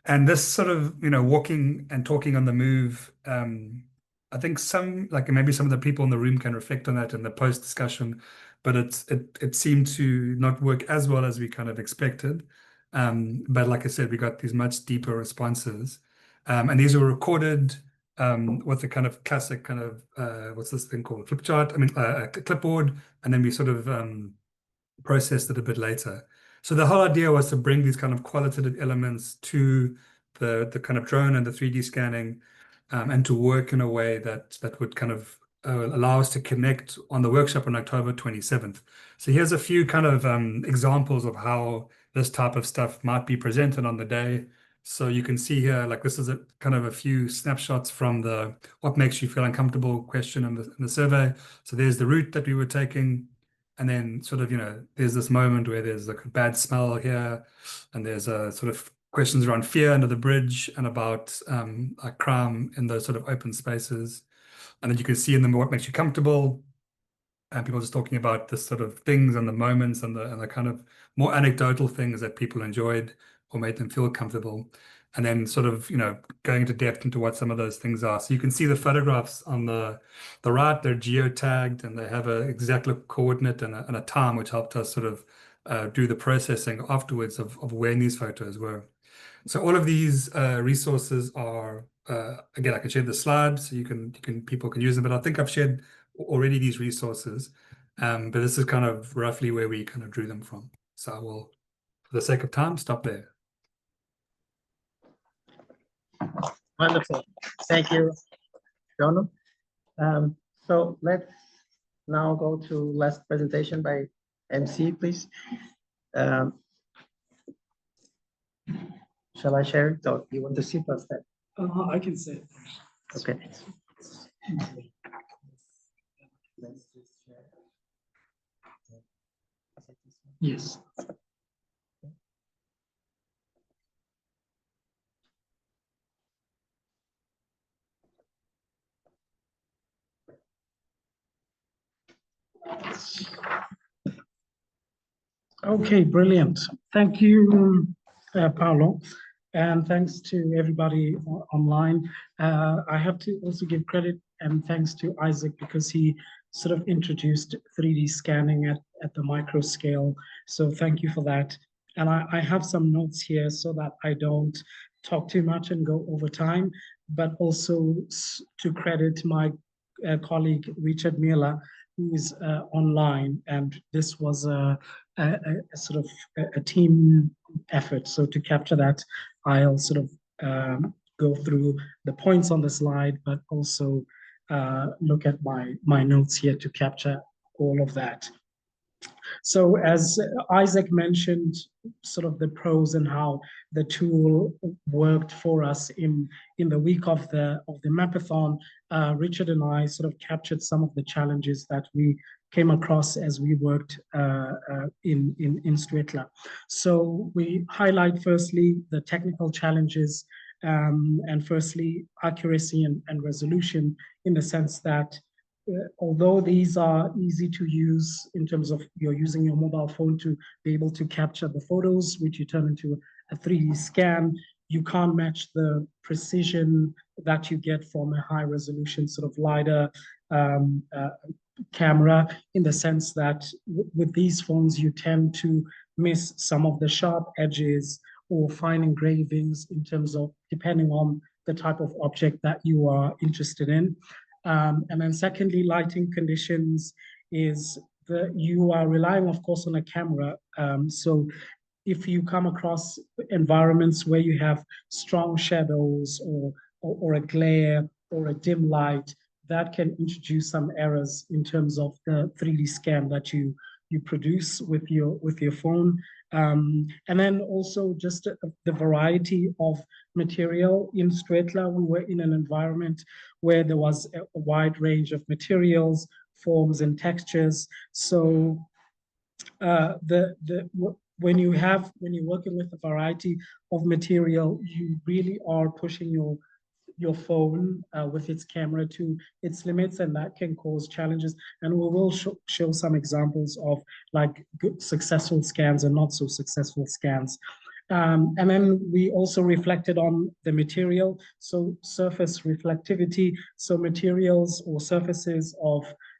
And this sort of, walking and talking on the move, I think maybe some of the people in the room can reflect on that in the post discussion, but it seemed to not work as well as we kind of expected. But like I said, we got these much deeper responses. And these were recorded with the kind of classic kind of, what's this thing called? Flip chart, a clipboard, and then we sort of processed it a bit later. So the whole idea was to bring these kind of qualitative elements to the kind of drone and the 3D scanning, and to work in a way that would kind of allow us to connect on the workshop on October 27th. So here's a few kind of examples of how this type of stuff might be presented on the day. So you can see here, like this is a kind of a few snapshots from the what makes you feel uncomfortable question in the survey. So there's the route that we were taking. And then sort of, there's this moment where there's like a bad smell here, and there's a sort of questions around fear under the bridge and about like crime in those sort of open spaces. And then you can see in them what makes you comfortable, and people just talking about the sort of things and the moments and the kind of more anecdotal things that people enjoyed or made them feel comfortable. And then sort of, going into depth into what some of those things are. So you can see the photographs on the right, they're geotagged and they have an exact coordinate and a time, which helped us sort of do the processing afterwards of when these photos were. So all of these resources are, again, I can share the slides so people can use them, but I think I've shared already these resources. But this is kind of roughly where we kind of drew them from. So I will, for the sake of time, stop there. Wonderful. Thank you, Jhono. So let's now go to last presentation by MC, please. Shall I share it, or you want to see first? I can say it. Okay. Yes. Okay, brilliant. Thank you, Paulo, and thanks to everybody online. I have to also give credit and thanks to Izak because he sort of introduced 3D scanning at the micro scale. So thank you for that. And I have some notes here so that I don't talk too much and go over time, but also to credit my colleague, Richard Miller, who is online. And this was a sort of a team effort. So to capture that, I'll sort of go through the points on the slide, but also look at my notes here to capture all of that. So as Izak mentioned, sort of the pros and how the tool worked for us in the week of the Maapathon, Richard and I sort of captured some of the challenges that we came across as we worked in Stwetla. So we highlight firstly the technical challenges and firstly accuracy and resolution, in the sense that although these are easy to use in terms of you're using your mobile phone to be able to capture the photos, which you turn into a 3D scan, you can't match the precision that you get from a high resolution sort of LiDAR camera, in the sense that with these phones, you tend to miss some of the sharp edges or fine engravings in terms of depending on the type of object that you are interested in. And then secondly, lighting conditions is that you are relying, of course, on a camera. So if you come across environments where you have strong shadows or a glare or a dim light, that can introduce some errors in terms of the 3D scan that you produce with your phone. And then also just the variety of material. In Stwetla, we were in an environment where there was a wide range of materials, forms, and textures. So when you're working with a variety of material, you really are pushing your phone with its camera to its limits, and that can cause challenges. And we will show some examples of like good successful scans and not so successful scans. And then we also reflected on the material, so surface reflectivity, so materials or surfaces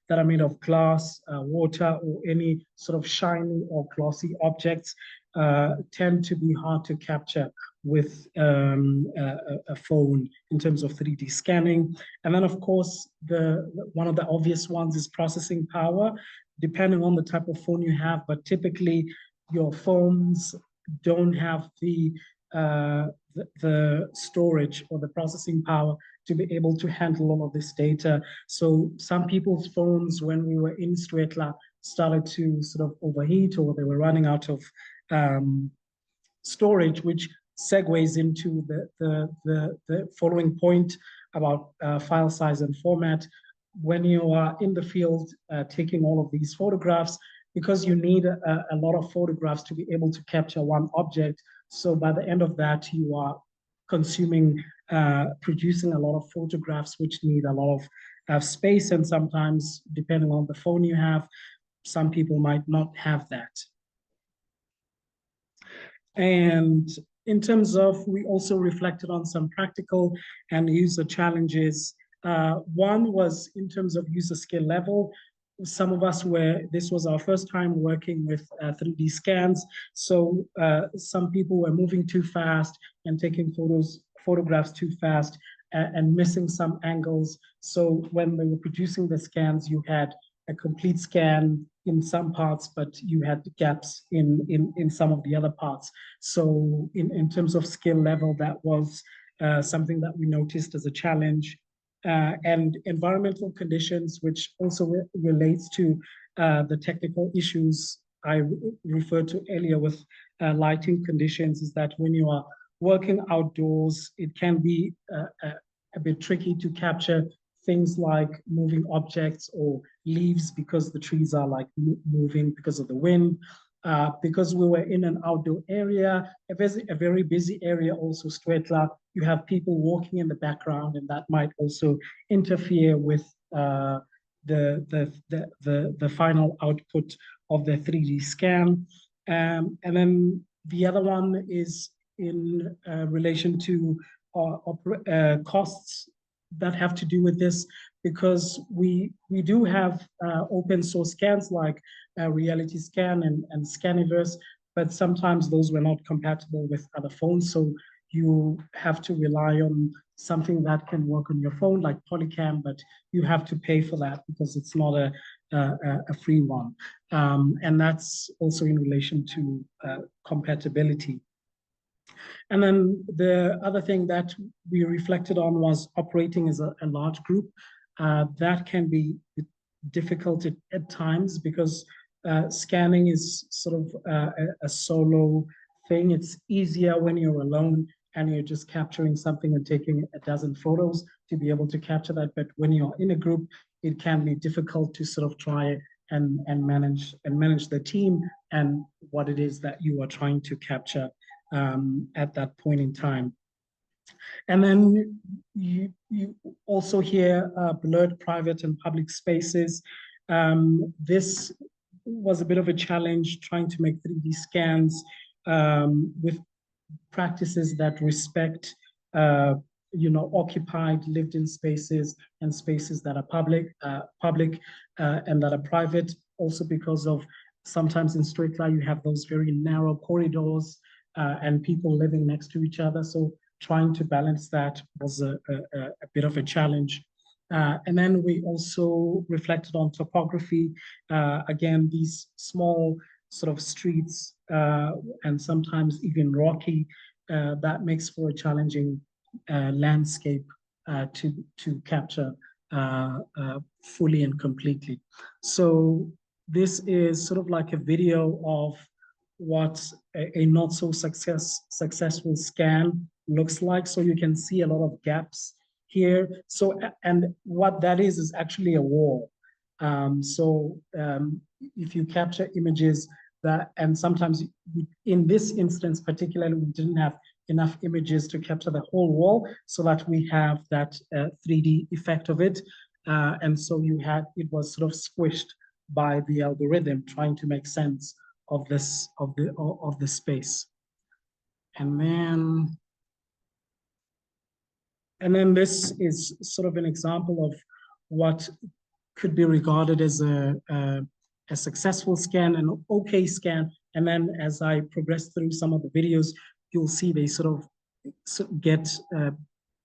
that are made of glass, water, or any sort of shiny or glossy objects tend to be hard to capture with a phone in terms of 3D scanning. And then, of course, one of the obvious ones is processing power, depending on the type of phone you have, but typically your phones don't have the storage or the processing power to be able to handle all of this data. So some people's phones, when we were in Stwetla, started to sort of overheat, or they were running out of storage, which segues into the following point about file size and format. When you are in the field taking all of these photographs, because you need a lot of photographs to be able to capture one object. So by the end of that, you are consuming, producing a lot of photographs, which need a lot of space. And sometimes, depending on the phone you have, some people might not have that. And in terms of, we also reflected on some practical and user challenges. One was in terms of user skill level. Some of us this was our first time working with 3D scans. So some people were moving too fast and taking photographs too fast and missing some angles. So when they were producing the scans, you had a complete scan in some parts, but you had gaps in some of the other parts. So in terms of skill level, that was something that we noticed as a challenge. And environmental conditions, which also relates to the technical issues I referred to earlier with lighting conditions, is that when you are working outdoors, it can be a bit tricky to capture things like moving objects or leaves because the trees are like moving because of the wind. Because we were in an outdoor area, a very busy area also, Stwetla, you have people walking in the background, and that might also interfere with the final output of the 3D scan. And then the other one is in relation to costs that have to do with this, because we do have open source scans like Reality Scan and Scaniverse, but sometimes those were not compatible with other phones. So you have to rely on something that can work on your phone, like Polycam, but you have to pay for that because it's not a free one. And that's also in relation to compatibility. And then the other thing that we reflected on was operating as a large group. That can be difficult at times because scanning is sort of a solo thing. It's easier when you're alone and you're just capturing something and taking a dozen photos to be able to capture that. But when you're in a group, it can be difficult to sort of try and manage the team and what it is that you are trying to capture at that point in time. And then you also hear blurred private and public spaces. This was a bit of a challenge trying to make 3D scans with practices that respect occupied, lived-in spaces and spaces that are public and that are private. Also because of sometimes in straight line you have those very narrow corridors and people living next to each other. So trying to balance that was a bit of a challenge. And then we also reflected on topography. Again, these small sort of streets and sometimes even rocky, that makes for a challenging landscape to capture fully and completely. So this is sort of like a video of what a not so successful scan looks like. So you can see a lot of gaps here. So, and what that is actually a wall. If you capture images that, and sometimes in this instance particularly, we didn't have enough images to capture the whole wall so that we have that 3D effect of it. And so it was sort of squished by the algorithm trying to make sense of this, of the space. And then this is sort of an example of what could be regarded as a successful scan, an okay scan. And then as I progress through some of the videos, you'll see they sort of get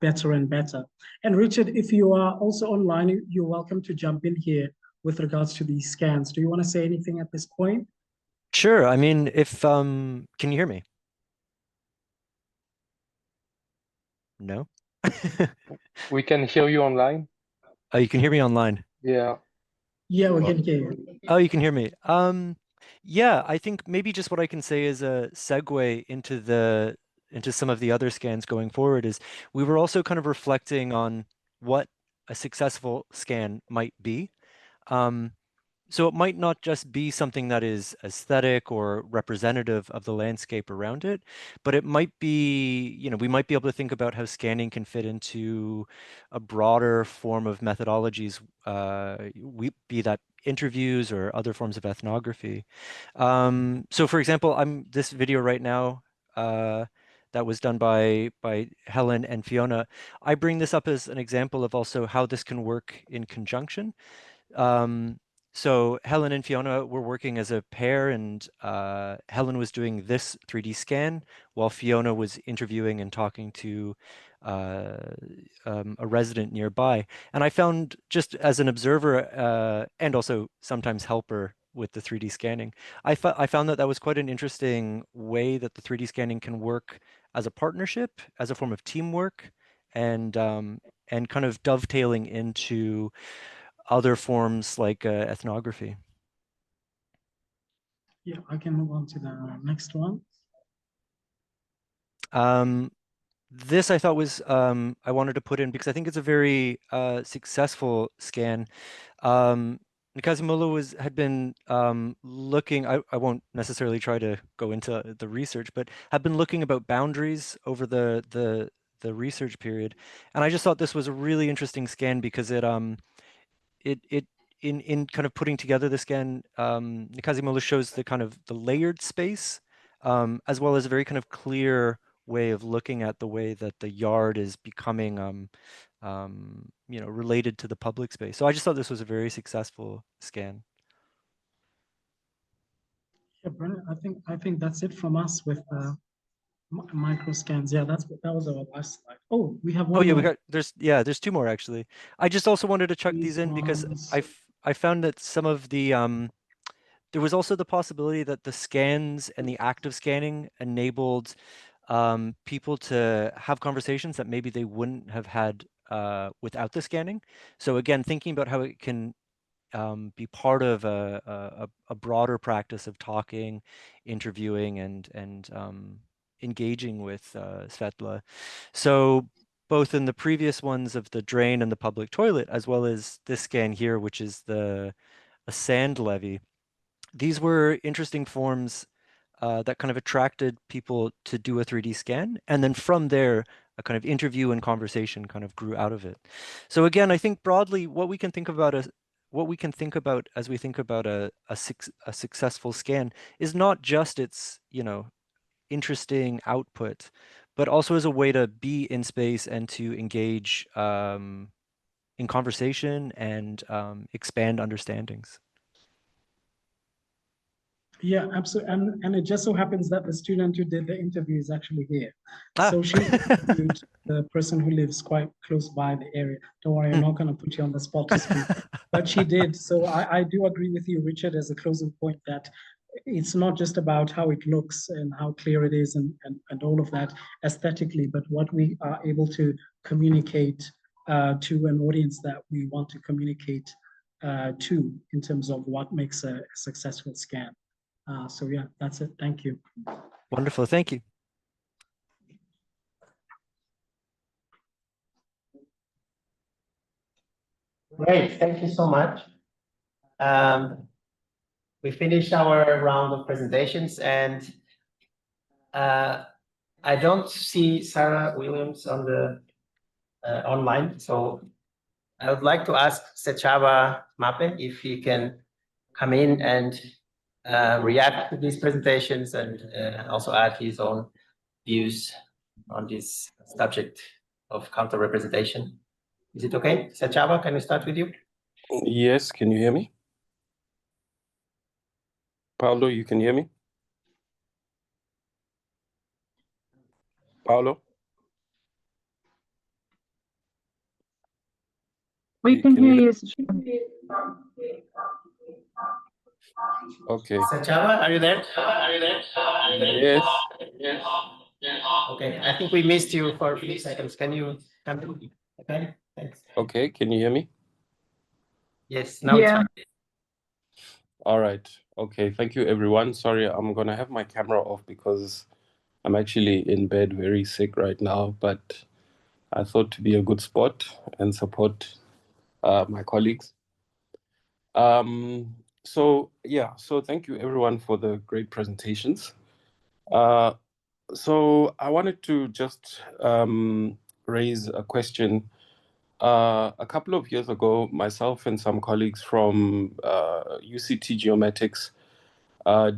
better and better. And Richard, if you are also online, you're welcome to jump in here with regards to these scans. Do you want to say anything at this point? Sure. I mean, if can you hear me? No? We can hear you online. Oh, you can hear me online. Yeah. Yeah, we can hear you. Oh, you can hear me. Yeah, I think maybe just what I can say is a segue into some of the other scans going forward is we were also kind of reflecting on what a successful scan might be. So it might not just be something that is aesthetic or representative of the landscape around it, but it might be, we might be able to think about how scanning can fit into a broader form of methodologies, be that interviews or other forms of ethnography. So for example, this video right now, that was done by Helen and Fiona. I bring this up as an example of also how this can work in conjunction. So Helen and Fiona were working as a pair, and Helen was doing this 3D scan while Fiona was interviewing and talking to a resident nearby. And I found, just as an observer and also sometimes helper with the 3D scanning, I found that that was quite an interesting way that the 3D scanning can work as a partnership, as a form of teamwork, and kind of dovetailing into other forms like ethnography. Yeah, I can move on to the next one. This I thought was, I wanted to put in because I think it's a very successful scan. Nkazimulu had been looking, I won't necessarily try to go into the research, but had been looking about boundaries over the research period. And I just thought this was a really interesting scan because it in kind of putting together the scan, Nkazimulu shows the kind of the layered space, as well as a very kind of clear way of looking at the way that the yard is becoming, you know, related to the public space. So I just thought this was a very successful scan. Yeah, brilliant. I think that's it from us with micro scans. Yeah, that was our last slide. Oh, we have one. Oh yeah, more. there's two more actually. I just also wanted to chuck these in because ones. I found that some of the there was also the possibility that the scans and the active scanning enabled people to have conversations that maybe they wouldn't have had without the scanning. So again, thinking about how it can be part of a broader practice of talking, interviewing, and engaging with Svetla. So both in the previous ones of the drain and the public toilet, as well as this scan here, which is a sand levee, these were interesting forms that kind of attracted people to do a 3D scan. And then from there, a kind of interview and conversation kind of grew out of it. So again, I think broadly, what we can think about as we think about a successful scan is not just its, you know, interesting output, but also as a way to be in space and to engage in conversation and expand understandings. Yeah, absolutely. And it just so happens that the student who did the interview is actually here. Ah. So she interviewed the person who lives quite close by the area. Don't worry, I'm not going to put you on the spot to speak. But she did. So I do agree with you, Richard, as a closing point, that it's not just about how it looks and how clear it is and all of that aesthetically, but what we are able to communicate to an audience that we want to communicate to in terms of what makes a successful scan. So yeah, that's it. Thank you. Wonderful. Thank you. Great. Thank you so much. We finished our round of presentations, and I don't see Sarah Williams on the online, so I would like to ask Sechaba Maape if he can come in and react to these presentations and also add his own views on this subject of counter-representation. Is it okay? Sechaba, can we start with you? Yes, can you hear me? Paulo, you can hear me? Paulo? We can hear you. Okay. Sechaba, are you there? Yes. Okay, I think we missed you for a few seconds. Can you come in? Okay, thanks. Okay, can you hear me? Yes, now it's fine. All right. Okay, thank you, everyone. Sorry, I'm going to have my camera off because I'm actually in bed very sick right now, but I thought to be a good sport and support my colleagues. So thank you, everyone, for the great presentations. So I wanted to just raise a question. A couple of years ago, myself and some colleagues from UCT Geomatics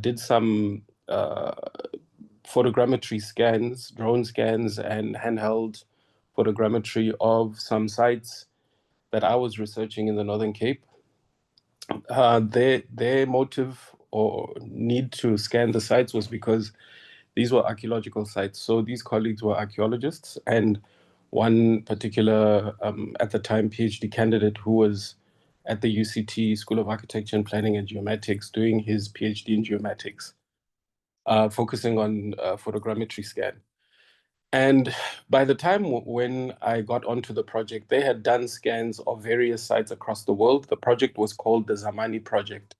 did some photogrammetry scans, drone scans, and handheld photogrammetry of some sites that I was researching in the Northern Cape. their motive or need to scan the sites was because these were archaeological sites. So these colleagues were archaeologists, and one particular, at the time, PhD candidate who was at the UCT School of Architecture and Planning and Geomatics doing his PhD in geomatics, focusing on photogrammetry scan. And by the time when I got onto the project, they had done scans of various sites across the world. The project was called the Zamani Project.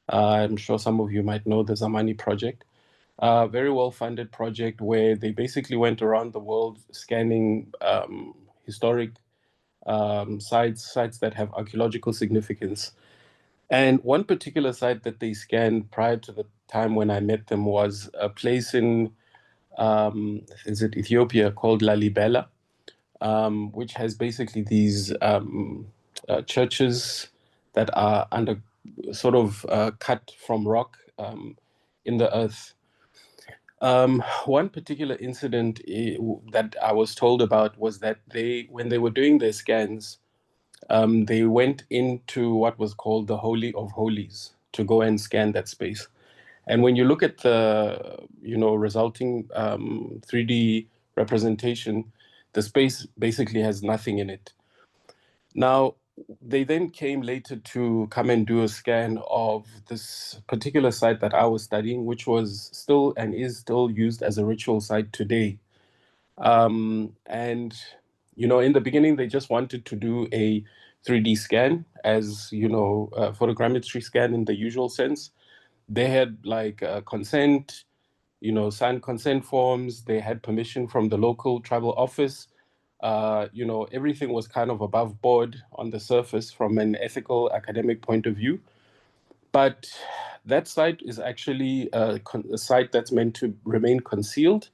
I'm sure some of you might know the Zamani Project. Very well-funded project where they basically went around the world scanning historic sites that have archaeological significance. And one particular site that they scanned prior to the time when I met them was a place in is it Ethiopia, called Lalibela, which has basically these churches that are under sort of cut from rock in the earth. One particular incident that I was told about was that when they were doing their scans, they went into what was called the Holy of Holies to go and scan that space. And when you look at the, resulting 3D representation, the space basically has nothing in it. Now, they then came later to come and do a scan of this particular site that I was studying, which was still and is still used as a ritual site today. And, in the beginning, they just wanted to do a 3D scan as, a photogrammetry scan in the usual sense. They had like consent, signed consent forms. They had permission from the local tribal office. Everything was kind of above board on the surface from an ethical academic point of view. But that site is actually a site that's meant to remain concealed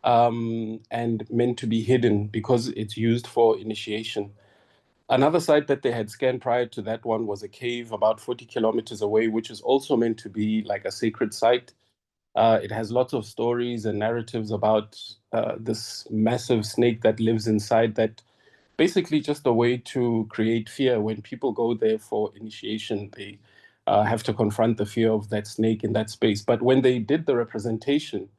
and meant to be hidden because it's used for initiation. Another site that they had scanned prior to that one was a cave about 40 kilometers away, which is also meant to be like a sacred site. It has lots of stories and narratives about this massive snake that lives inside, that basically just a way to create fear. When people go there for initiation, they have to confront the fear of that snake in that space. But when they did the representation,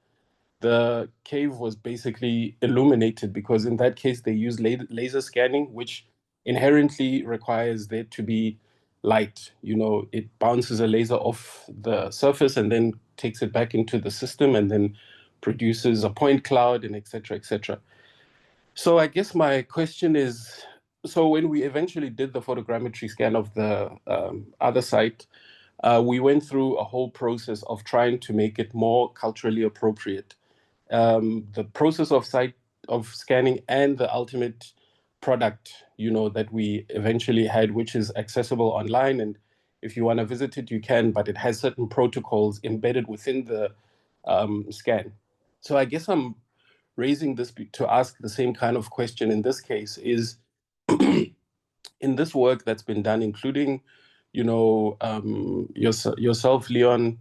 the cave was basically illuminated because in that case, they used laser scanning, which inherently requires there to be light. It bounces a laser off the surface and then takes it back into the system and then produces a point cloud and et cetera, et cetera. So I guess my question is, so when we eventually did the photogrammetry scan of the other site, we went through a whole process of trying to make it more culturally appropriate. The process of scanning and the ultimate product, that we eventually had, which is accessible online. And if you want to visit it, you can, but it has certain protocols embedded within the scan. So I guess I'm raising this to ask the same kind of question in this case is, in this work that's been done, including, yourself, Leon,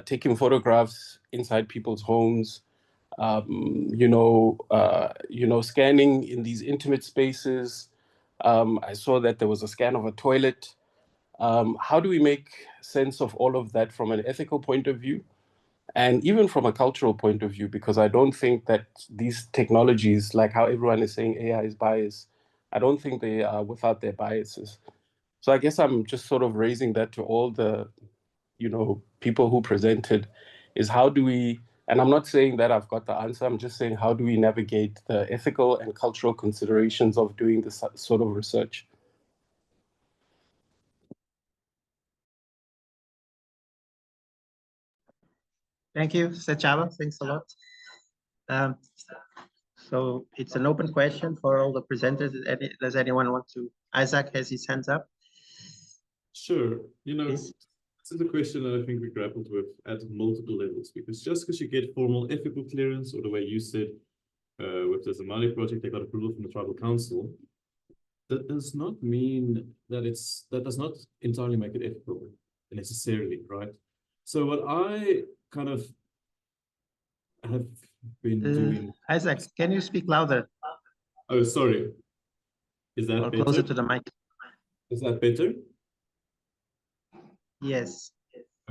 taking photographs inside people's homes, scanning in these intimate spaces. I saw that there was a scan of a toilet. How do we make sense of all of that from an ethical point of view and even from a cultural point of view? Because I don't think that these technologies, like how everyone is saying AI is biased, I don't think they are without their biases. So I guess I'm just sort of raising that to all the, people who presented, is how do we, and I'm not saying that I've got the answer, I'm just saying how do we navigate the ethical and cultural considerations of doing this sort of research? Thank you, Sechaba. Thanks a lot. So it's an open question for all the presenters. Does anyone want to? Izak has his hands up. Sure. Please. This is a question that I think we grappled with at multiple levels, because just because you get formal ethical clearance, or the way you said with the Zamani project, they got approval from the tribal council, that does not mean that that does not entirely make it ethical necessarily, right? So what I kind of have been doing. Izak, can you speak louder? Oh, sorry. Is that or better? closer to the mic? Is that better? Yes.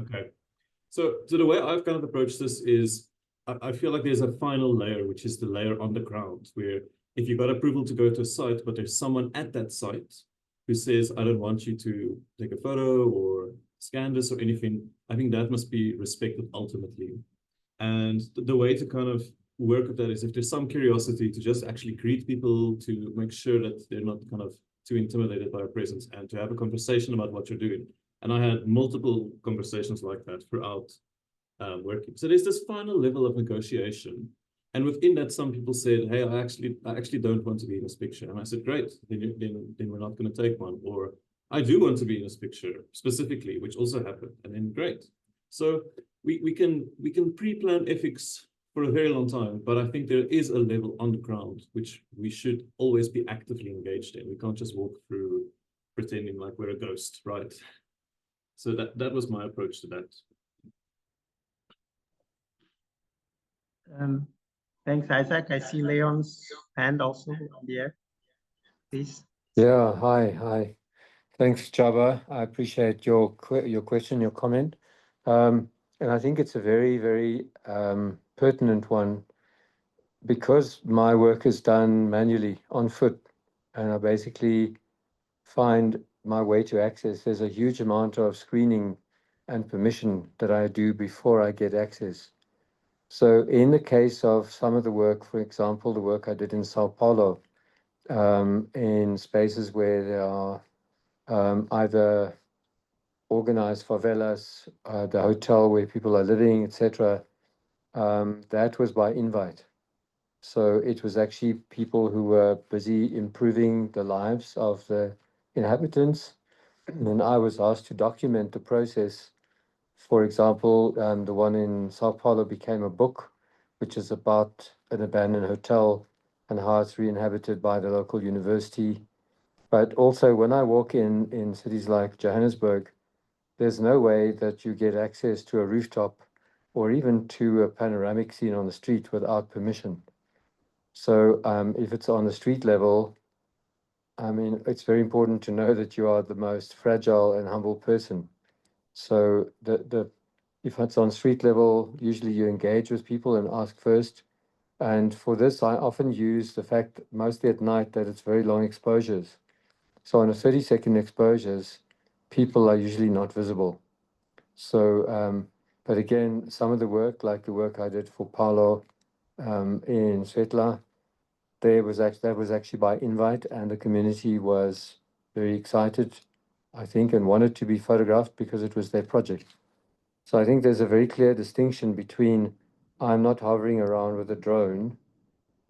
Okay. So the way I've kind of approached this is I feel like there's a final layer, which is the layer on the ground, where if you got approval to go to a site, but there's someone at that site who says, I don't want you to take a photo or scan this or anything, I think that must be respected ultimately. And the way to kind of work with that is if there's some curiosity to just actually greet people, to make sure that they're not kind of too intimidated by our presence, and to have a conversation about what you're doing. And I had multiple conversations like that throughout working. So there's this final level of negotiation. And within that, some people said, hey, I actually don't want to be in this picture. And I said, great, then we're not going to take one. Or I do want to be in this picture specifically, which also happened. And then great. So we can pre-plan ethics for a very long time, but I think there is a level on the ground which we should always be actively engaged in. We can't just walk through pretending like we're a ghost, right? So that was my approach to that. Thanks, Izak. I see Leon's hand also on the air. Please. Yeah, hi. Thanks, Sechaba. I appreciate your question, your comment. And I think it's a very, very pertinent one, because my work is done manually on foot, and I basically find my way to access. There's a huge amount of screening and permission that I do before I get access. So in the case of some of the work, for example, the work I did in Sao Paulo, in spaces where there are either organized favelas, the hotel where people are living, etc., that was by invite. So it was actually people who were busy improving the lives of the inhabitants. And I was asked to document the process. For example, the one in Sao Paulo became a book, which is about an abandoned hotel and how it's re-inhabited by the local university. But also when I walk in cities like Johannesburg, there's no way that you get access to a rooftop or even to a panoramic scene on the street without permission. So if it's on the street level, I mean, it's very important to know that you are the most fragile and humble person. So if it's on street level, usually you engage with people and ask first. And for this, I often use the fact, mostly at night, that it's very long exposures. So on a 30-second exposures, people are usually not visible. So, but again, some of the work, like the work I did for Paulo in Svetla, that was actually by invite, and the community was very excited, I think, and wanted to be photographed because it was their project. So I think there's a very clear distinction between I'm not hovering around with a drone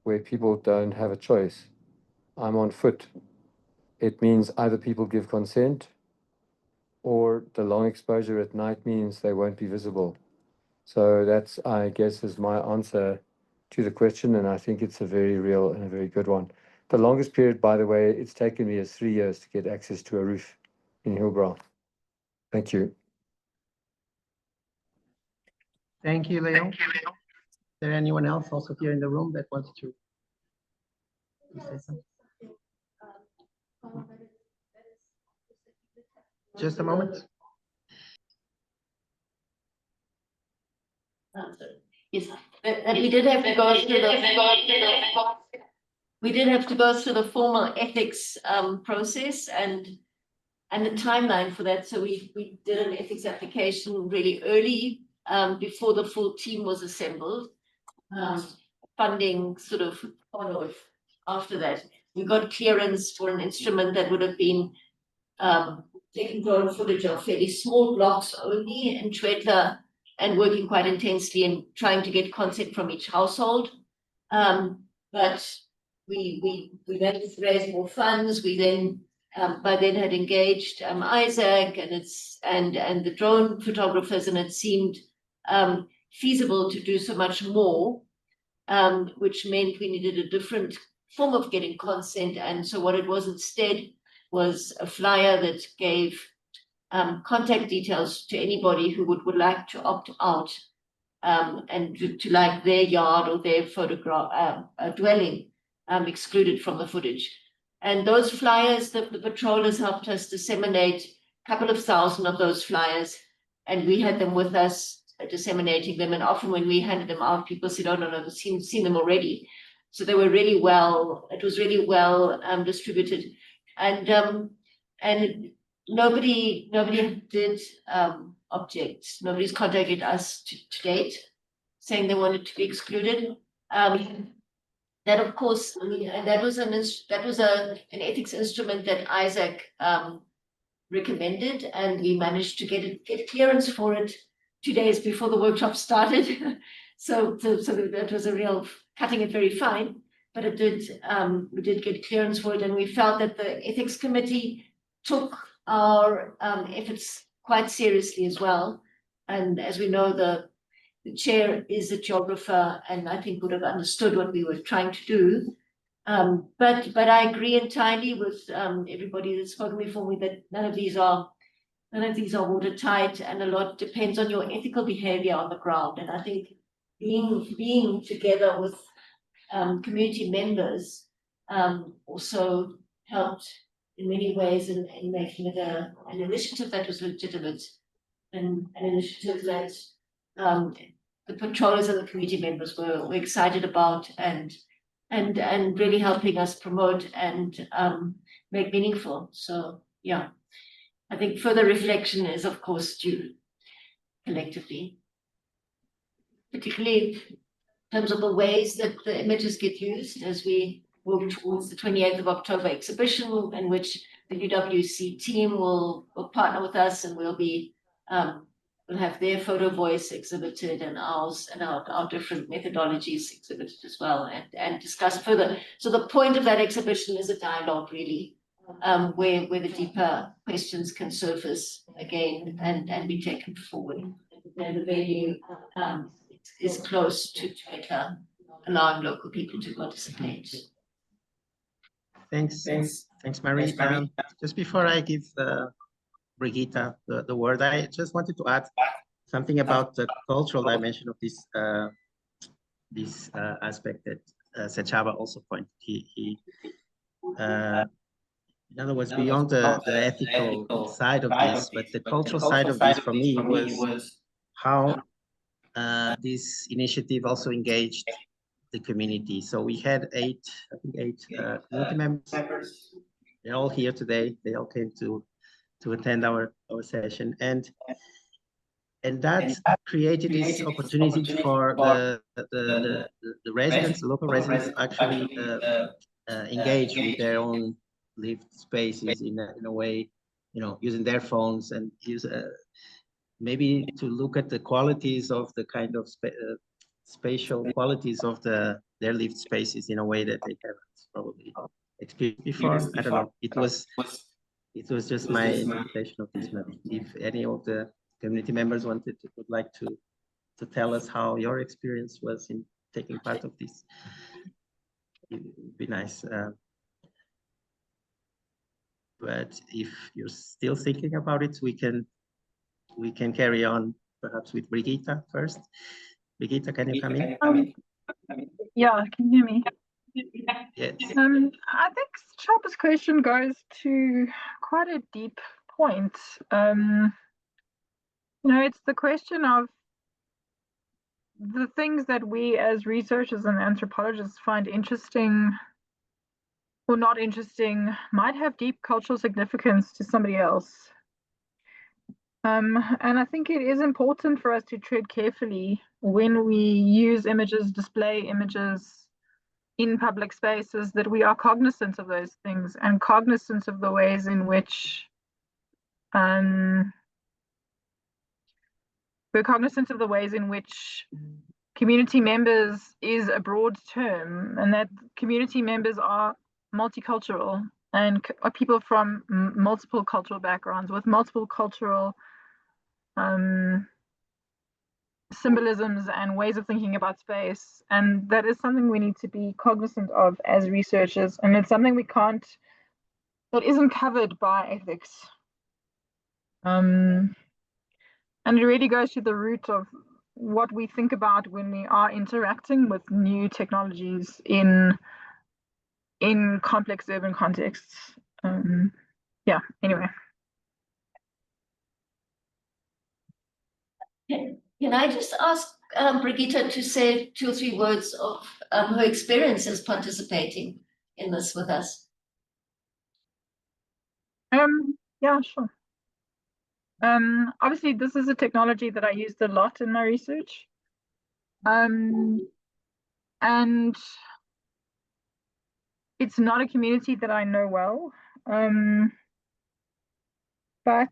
where people don't have a choice. I'm on foot. It means either people give consent or the long exposure at night means they won't be visible. So that's, I guess, is my answer to the question, and I think it's a very real and a very good one. The longest period, by the way, it's taken me is 3 years to get access to a roof in Hillbrow. Thank you. Thank you, Leo. Is there anyone else also here in the room that wants to say something? Just a moment. Yes, and we did have to go through the formal ethics process and the timeline for that. So we did an ethics application really early before the full team was assembled. Funding sort of followed after that. We got clearance for an instrument that would have been taking drone footage of fairly small blocks only in Svetla, and working quite intensely and trying to get consent from each household. But we managed to raise more funds. We then by then had engaged Izak and the drone photographers, and it seemed feasible to do so much more, which meant we needed a different form of getting consent. And so what it was instead was a flyer that gave contact details to anybody who would like to opt out and to like their yard or their photograph dwelling excluded from the footage. And those flyers, the patrollers helped us disseminate couple of thousand of those flyers, and we had them with us, disseminating them. And often when we handed them out, people said, "Oh no, no, I've seen them already." So they were really well. It was really well distributed, and nobody did object. Nobody's contacted us to date, saying they wanted to be excluded. That, of course, I mean, and that was an ethics instrument that Izak recommended, and we managed to get clearance for it 2 days before the workshop started. so that was a real cutting it very fine, but it did. We did get clearance for it, and we felt that the ethics committee took our efforts quite seriously as well. And as we know, the chair is a geographer, and I think would have understood what we were trying to do. But I agree entirely with everybody that's spoken before me that none of these are watertight, and a lot depends on your ethical behavior on the ground. And I think being together with community members also helped in many ways in making it an initiative that was legitimate, and an initiative that the patrollers and the community members were excited about, and really helping us promote and make meaningful. So yeah, I think further reflection is of course due collectively, particularly in terms of the ways that the images get used as we move towards the 28th of October exhibition, in which the UWC team will partner with us, and we'll have their photo voice exhibited, and ours, and our different methodologies exhibited as well, and discussed further. So the point of that exhibition is a dialogue, really, where the deeper questions can surface again and be taken forward. And the venue is close to better allowing local people to participate. Thanks, Marie. Just before I give Brigitte the word, I just wanted to add something about the cultural dimension of this aspect that Sechaba also pointed. In other words, beyond the ethical side of this, but the cultural side of this for me was how this initiative also engaged the community. So we had eight community members. They're all here today. They all came to attend our session, and that created this opportunity for the residents, the local residents, actually engage with their own lived spaces in a way, using their phones, and use maybe to look at the qualities of the kind of spatial qualities of their lived spaces in a way that they haven't probably experienced before. I don't know. It was just my interpretation of this. If any of the community members would like to tell us how your experience was in taking part of this, it would be nice. But if you're still thinking about it, we can carry on perhaps with Brigitte first. Brigitte, can you come in? Yeah, can you hear me? Yes. I think Sechaba's question goes to quite a deep point. It's the question of the things that we as researchers and anthropologists find interesting or not interesting might have deep cultural significance to somebody else. And I think it is important for us to tread carefully when we use images, display images in public spaces, that we are cognizant of those things and cognizant of the ways in which community members is a broad term, and that community members are multicultural and are people from multiple cultural backgrounds with multiple cultural symbolisms and ways of thinking about space. And that is something we need to be cognizant of as researchers, and it's something that isn't covered by ethics. And it really goes to the root of what we think about when we are interacting with new technologies in complex urban contexts. Anyway. Can I just ask Brigitte to say 2 or 3 words of her experiences participating in this with us? Yeah, sure. Obviously, this is a technology that I used a lot in my research. And it's not a community that I know well. But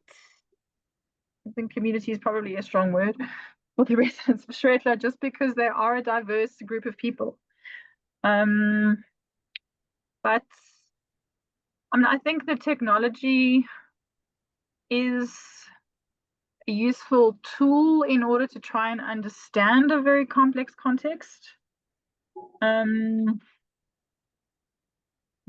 I think community is probably a strong word for the residents of Shredler, just because they are a diverse group of people. But I think the technology is a useful tool in order to try and understand a very complex context.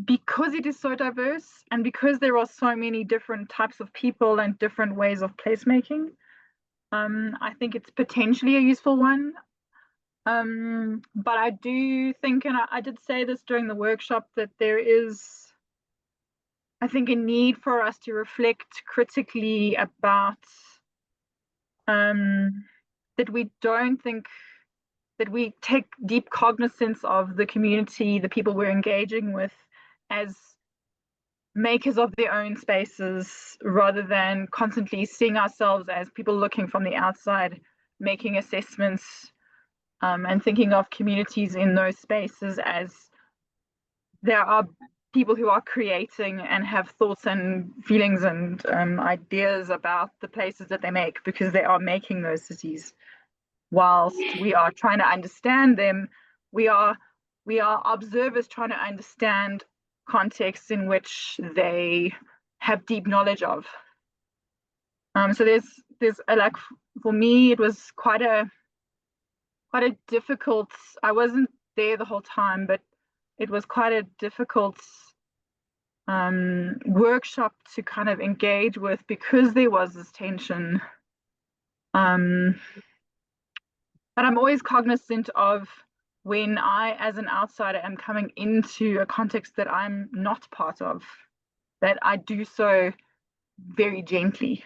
Because it is so diverse and because there are so many different types of people and different ways of placemaking, I think it's potentially a useful one. But I do think, and I did say this during the workshop, that there is, I think, a need for us to reflect critically about that we don't think that we take deep cognizance of the community, the people we're engaging with, as makers of their own spaces, rather than constantly seeing ourselves as people looking from the outside, making assessments, and thinking of communities in those spaces as there are people who are creating and have thoughts and feelings and ideas about the places that they make, because they are making those cities. Whilst we are trying to understand them, we are observers trying to understand contexts in which they have deep knowledge of. So there's like, for me, it was quite a difficult, I wasn't there the whole time, but it was quite a difficult workshop to kind of engage with, because there was this tension. But I'm always cognizant of when I, as an outsider, am coming into a context that I'm not part of, that I do so very gently,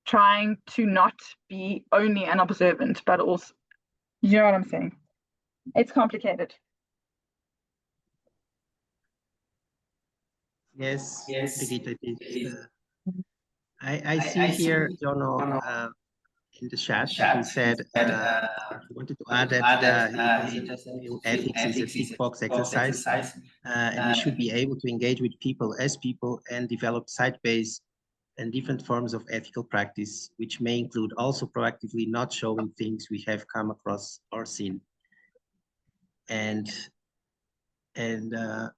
trying to not be only an observant, but also, you know what I'm saying? It's complicated. Yes, Brigitte, it is. I see here, Jhono, in the chat, he said he wanted to add that he doesn't feel ethics is a tick box exercise, and we should be able to engage with people as people and develop site-based and different forms of ethical practice, which may include also proactively not showing things we have come across or seen. And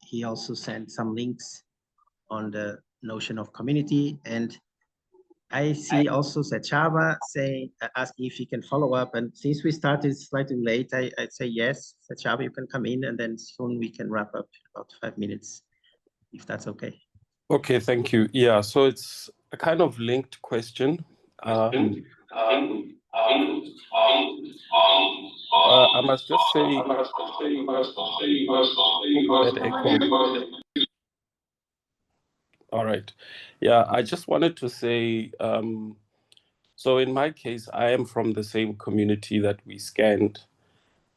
he also sent some links on the notion of community. And I see also Sechaba saying, asking if he can follow up. And since we started slightly late, I'd say yes, Sechaba, you can come in, and then soon we can wrap up in about 5 minutes, if that's okay. Okay, thank you. Yeah, so it's a kind of linked question. I must just say, that echo. All right. Yeah, I just wanted to say, so in my case, I am from the same community that we scanned,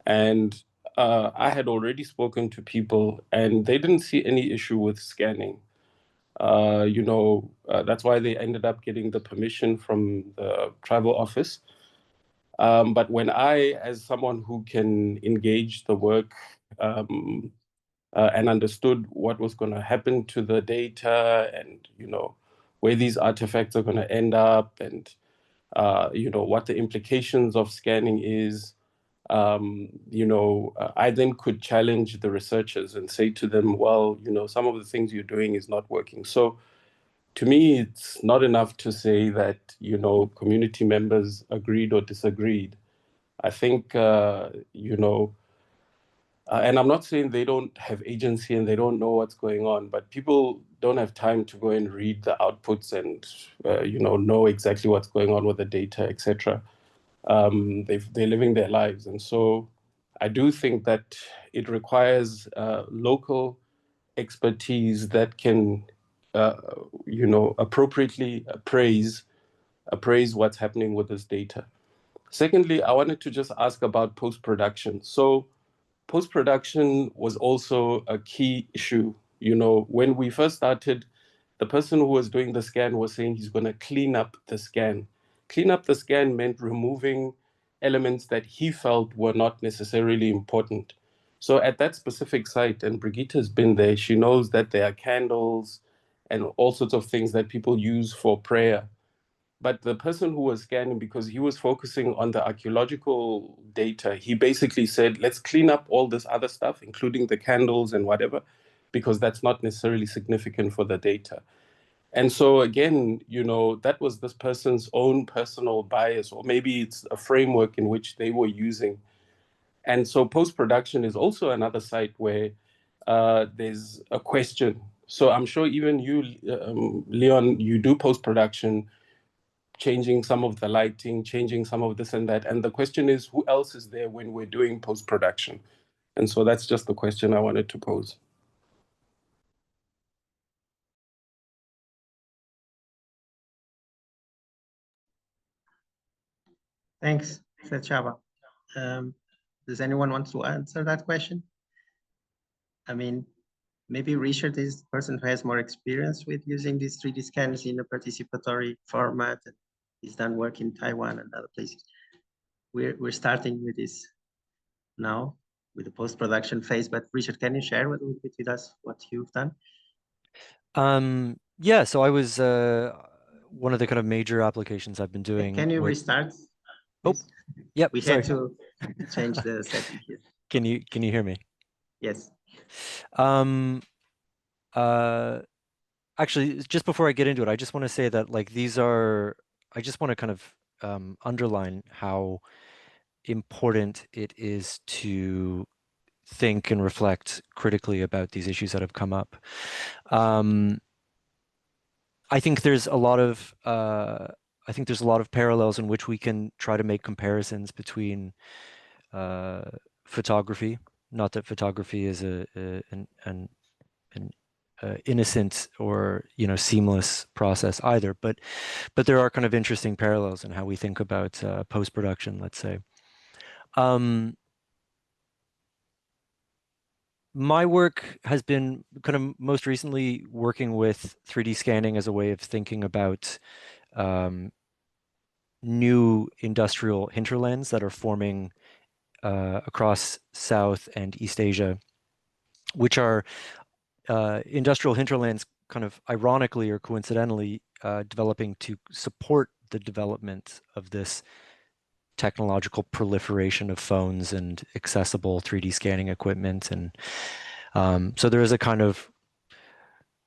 and I had already spoken to people, and they didn't see any issue with scanning. That's why they ended up getting the permission from the tribal office. But when I, as someone who can engage the work and understood what was going to happen to the data, and where these artifacts are going to end up, and what the implications of scanning is, I then could challenge the researchers and say to them, well, some of the things you're doing is not working. So to me, it's not enough to say that, community members agreed or disagreed. I think, and I'm not saying they don't have agency and they don't know what's going on, but people don't have time to go and read the outputs and, know exactly what's going on with the data, etc. They're living their lives. And so I do think that it requires local expertise that can, appropriately appraise appraise what's happening with this data. Secondly, I wanted to just ask about post-production. So post-production was also a key issue. You know, when we first started, the person who was doing the scan was saying he's going to clean up the scan. Clean up the scan meant removing elements that he felt were not necessarily important. So at that specific site, and Brigitte has been there, she knows that there are candles and all sorts of things that people use for prayer. But the person who was scanning, because he was focusing on the archaeological data, he basically said, let's clean up all this other stuff, including the candles and whatever, because that's not necessarily significant for the data. And so again, you know, that was this person's own personal bias, or maybe it's a framework in which they were using. And so post-production is also another site where there's a question. So I'm sure even you, Leon, you do post-production, changing some of the lighting, changing some of this and that. And the question is, who else is there when we're doing post-production? And so that's just the question I wanted to pose. Thanks, Sechaba. Does anyone want to answer that question? I mean, maybe Richard is the person who has more experience with using these 3D scans in a participatory format. And he's done work in Taiwan and other places. We're starting with this now, with the post-production phase. But Richard, can you share with us what you've done? Yeah, so I was one of the kind of major applications I've been doing. Can you restart? Oh, yep. We sorry. had to change the setting here. Can you hear me? Yes. Actually, just before I get into it, I just want to say that like I just want to kind of underline how important it is to think and reflect critically about these issues that have come up. I think there's a lot of parallels in which we can try to make comparisons between photography. Not that photography is an innocent or seamless process either, but there are kind of interesting parallels in how we think about post-production, let's say. My work has been kind of most recently working with 3D scanning as a way of thinking about new industrial hinterlands that are forming across South and East Asia, which are industrial hinterlands kind of ironically or coincidentally developing to support the development of this technological proliferation of phones and accessible 3D scanning equipment. And so there is a kind of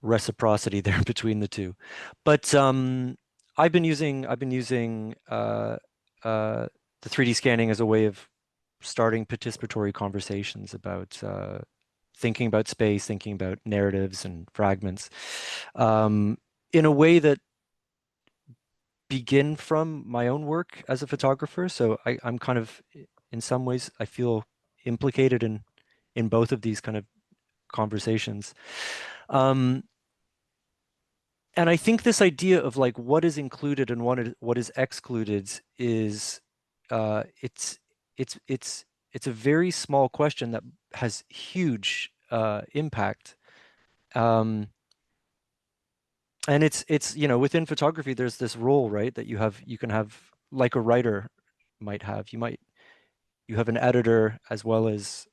reciprocity there between the two. But I've been using the 3D scanning as a way of starting participatory conversations about thinking about space, thinking about narratives and fragments in a way that begin from my own work as a photographer. So I'm kind of, in some ways, I feel implicated in both of these kind of conversations. And I think this idea of like what is included and what is excluded is it's a very small question that has huge impact. And it's within photography there's this role, right, that you can have, like a writer might have. You have an editor as well as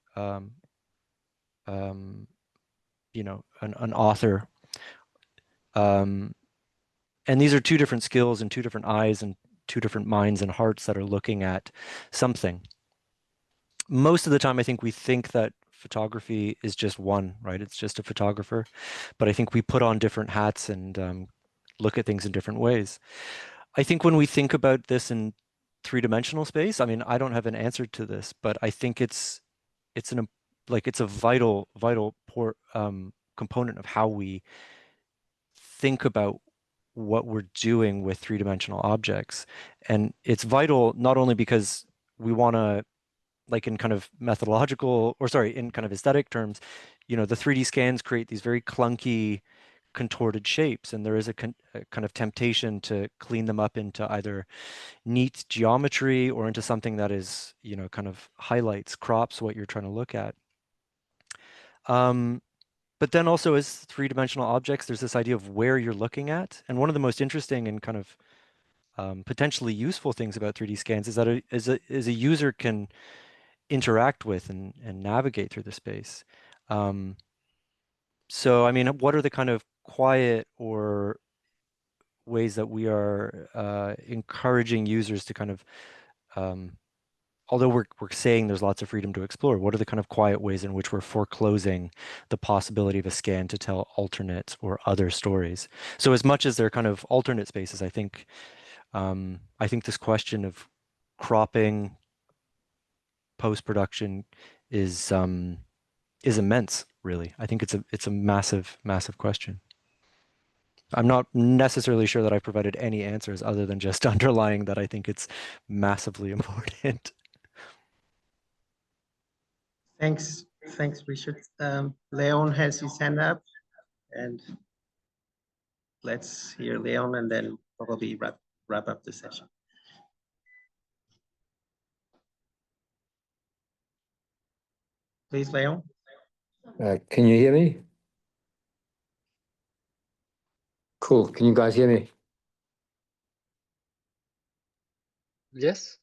an author. And these are two different skills and two different eyes and two different minds and hearts that are looking at something. Most of the time, I think we think that photography is just one, right? It's just a photographer. But I think we put on different hats and look at things in different ways. I think when we think about this in three-dimensional space, I mean, I don't have an answer to this, but I think it's a vital component of how we think about what we're doing with three-dimensional objects. And it's vital not only because we want to, like in kind of in kind of aesthetic terms, the 3D scans create these very clunky contorted shapes, and there is a kind of temptation to clean them up into either neat geometry or into something that is, you know, kind of highlights, crops what you're trying to look at. But then also as three-dimensional objects, there's this idea of where you're looking at. And one of the most interesting and kind of potentially useful things about 3D scans is that a user can interact with and navigate through the space. So, I mean, what are the kind of quiet or ways that we are encouraging users to kind of, although we're saying there's lots of freedom to explore, what are the kind of quiet ways in which we're foreclosing the possibility of a scan to tell alternate or other stories? So as much as they're kind of alternate spaces, I think this question of cropping post-production is immense, really. I think it's a massive, massive question. I'm not necessarily sure that I've provided any answers other than just underlying that I think it's massively important. Thanks, Richard. Leon has his hand up, and let's hear Leon and then probably wrap up the session. Please, Leon. Can you hear me? Cool. Can you guys hear me? Yes.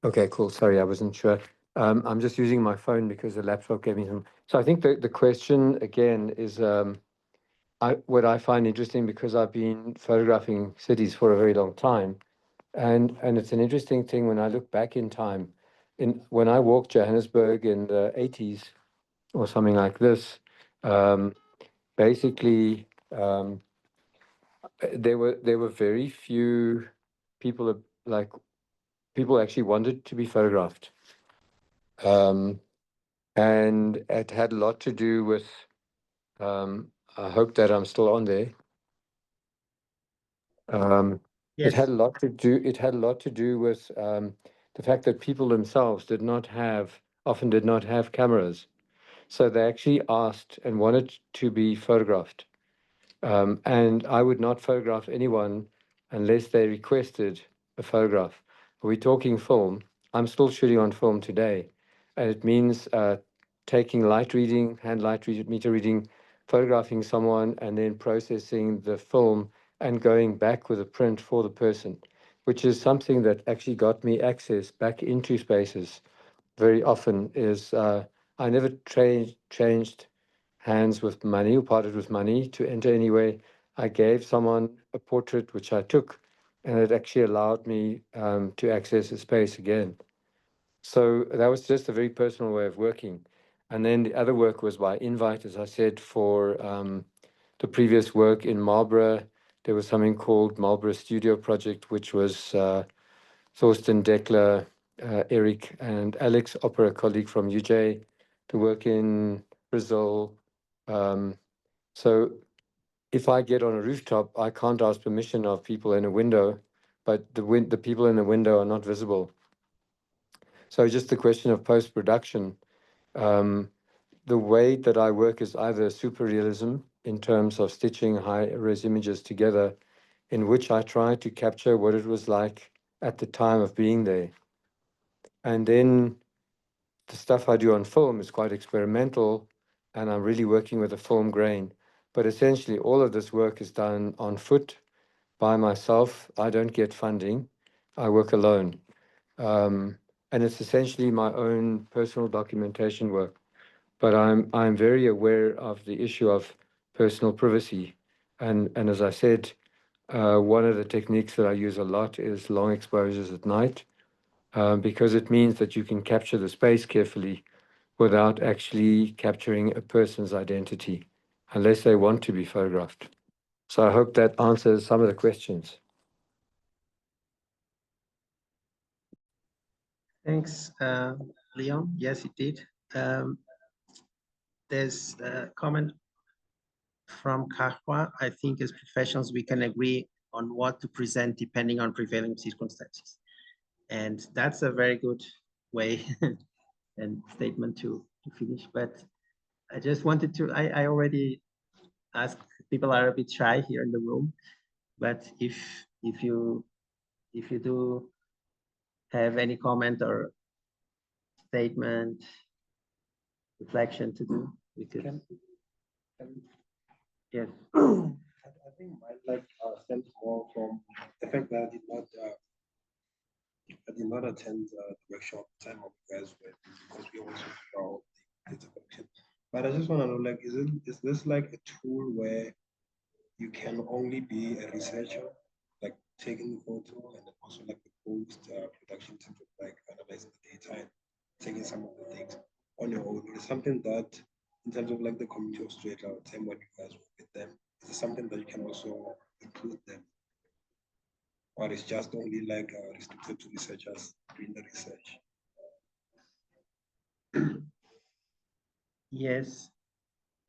Okay, cool. Sorry, I wasn't sure. I'm just using my phone because the laptop gave me some. So I think the question again is what I find interesting, because I've been photographing cities for a very long time, and it's an interesting thing when I look back in time. When I walked Johannesburg in the 80s or something like this, basically there were very few people people actually wanted to be photographed. And it had a lot to do with, I hope that I'm still on there. Yes. It had a lot to do with the fact that people themselves often did not have cameras. So they actually asked and wanted to be photographed. And I would not photograph anyone unless they requested a photograph. We're talking film. I'm still shooting on film today. And it means taking light reading, hand light meter reading, photographing someone, and then processing the film and going back with a print for the person, which is something that actually got me access back into spaces very often. I never changed hands with money or parted with money to enter anyway. I gave someone a portrait which I took, and it actually allowed me to access a space again. So that was just a very personal way of working. And then the other work was by invite, as I said, for the previous work in Marlborough. There was something called Marlborough Studio Project, which was Thorsten Deckler, Eric, and Alex, opera colleague from UJ, to work in Brazil. So if I get on a rooftop, I can't ask permission of people in a window, but the people in the window are not visible. So just the question of post-production. The way that I work is either super realism in terms of stitching high-res images together, in which I try to capture what it was like at the time of being there. And then the stuff I do on film is quite experimental, and I'm really working with a film grain. But essentially, all of this work is done on foot by myself. I don't get funding. I work alone. And it's essentially my own personal documentation work. But I'm very aware of the issue of personal privacy. And as I said, one of the techniques that I use a lot is long exposures at night, because it means that you can capture the space carefully without actually capturing a person's identity, unless they want to be photographed. So I hope that answers some of the questions. Thanks, Leon. Yes, it did. There's a comment from Kahwa. I think as professionals, we can agree on what to present depending on prevailing circumstances. And that's a very good way and statement to finish. But I just wanted to, I already ask, people are a bit shy here in the room, but if you do have any comment or statement, reflection to do, we could. Yes. I think mine like stems more from the fact that I did not attend the workshop time of you guys were, because we also saw the data collection. But I just want to know, like, is this like a tool where you can only be a researcher, like taking the photo and then also like the post production in terms of like analyzing the data and taking some of the things on your own? Or is something that, in terms of like the community of straight out time when you guys work with them, is it something that you can also include them? Or it's just only like restricted to researchers doing the research? Yes.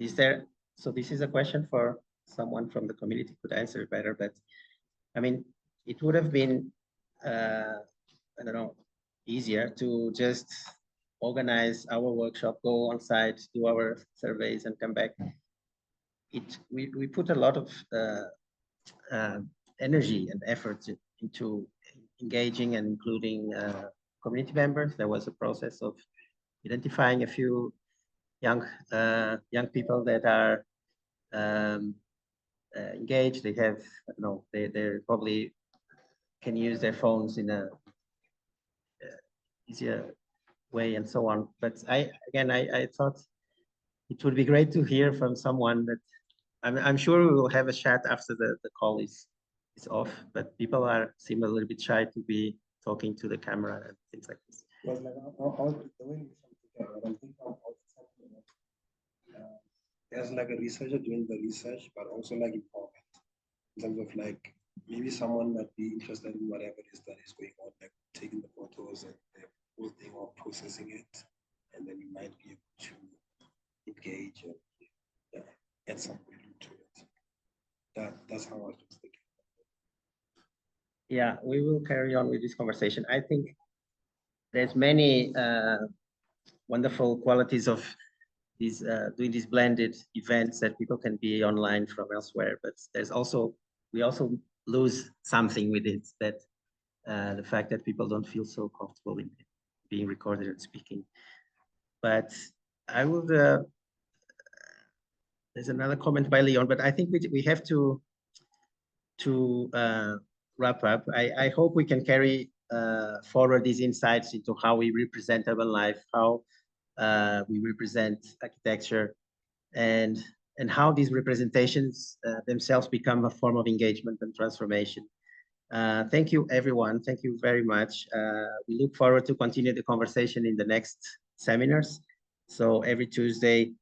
Is there, so this is a question for someone from the community could answer better, but I mean, it would have been, I don't know, easier to just organize our workshop, go on site, do our surveys and come back. We put a lot of energy and effort into engaging and including community members. There was a process of identifying a few young people that are engaged. They have, I don't know, they probably can use their phones in a easier way and so on. But I thought it would be great to hear from someone that, I'm sure we will have a chat after the call is off, but people seem a little bit shy to be talking to the camera and things like this. Well, like, the way I'm thinking about something there's like a researcher doing the research, but also like empowerment in terms of like maybe someone might be interested in whatever it is that is going on, like taking the photos and the whole thing or processing it, and then you might be able to engage and add some value to it. That's how I was thinking. Yeah, we will carry on with this conversation. I think there's many wonderful qualities of these doing these blended events that people can be online from elsewhere, but there's also, we also lose something with it, that the fact that people don't feel so comfortable in being recorded and speaking. But I would, there's another comment by Leon, but I think we have to wrap up. I hope we can carry forward these insights into how we represent urban life, how we represent architecture, and how these representations themselves become a form of engagement and transformation. Thank you, everyone. Thank you very much. We look forward to continue the conversation in the next seminars. So every Tuesday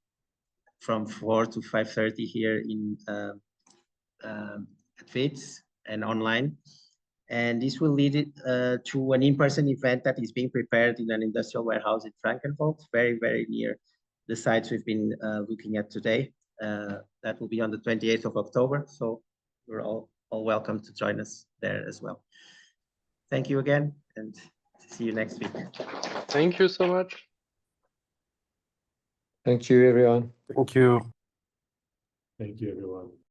from 4 to 5:30 here in at Wits and online. And this will lead it to an in-person event that is being prepared in an industrial warehouse in Frankenwald, very, very near the sites we've been looking at today. That will be on the 28th of October. So we're all welcome to join us there as well. Thank you again, and see you next week. Thank you so much. Thank you, everyone. Thank you. Thank you, everyone.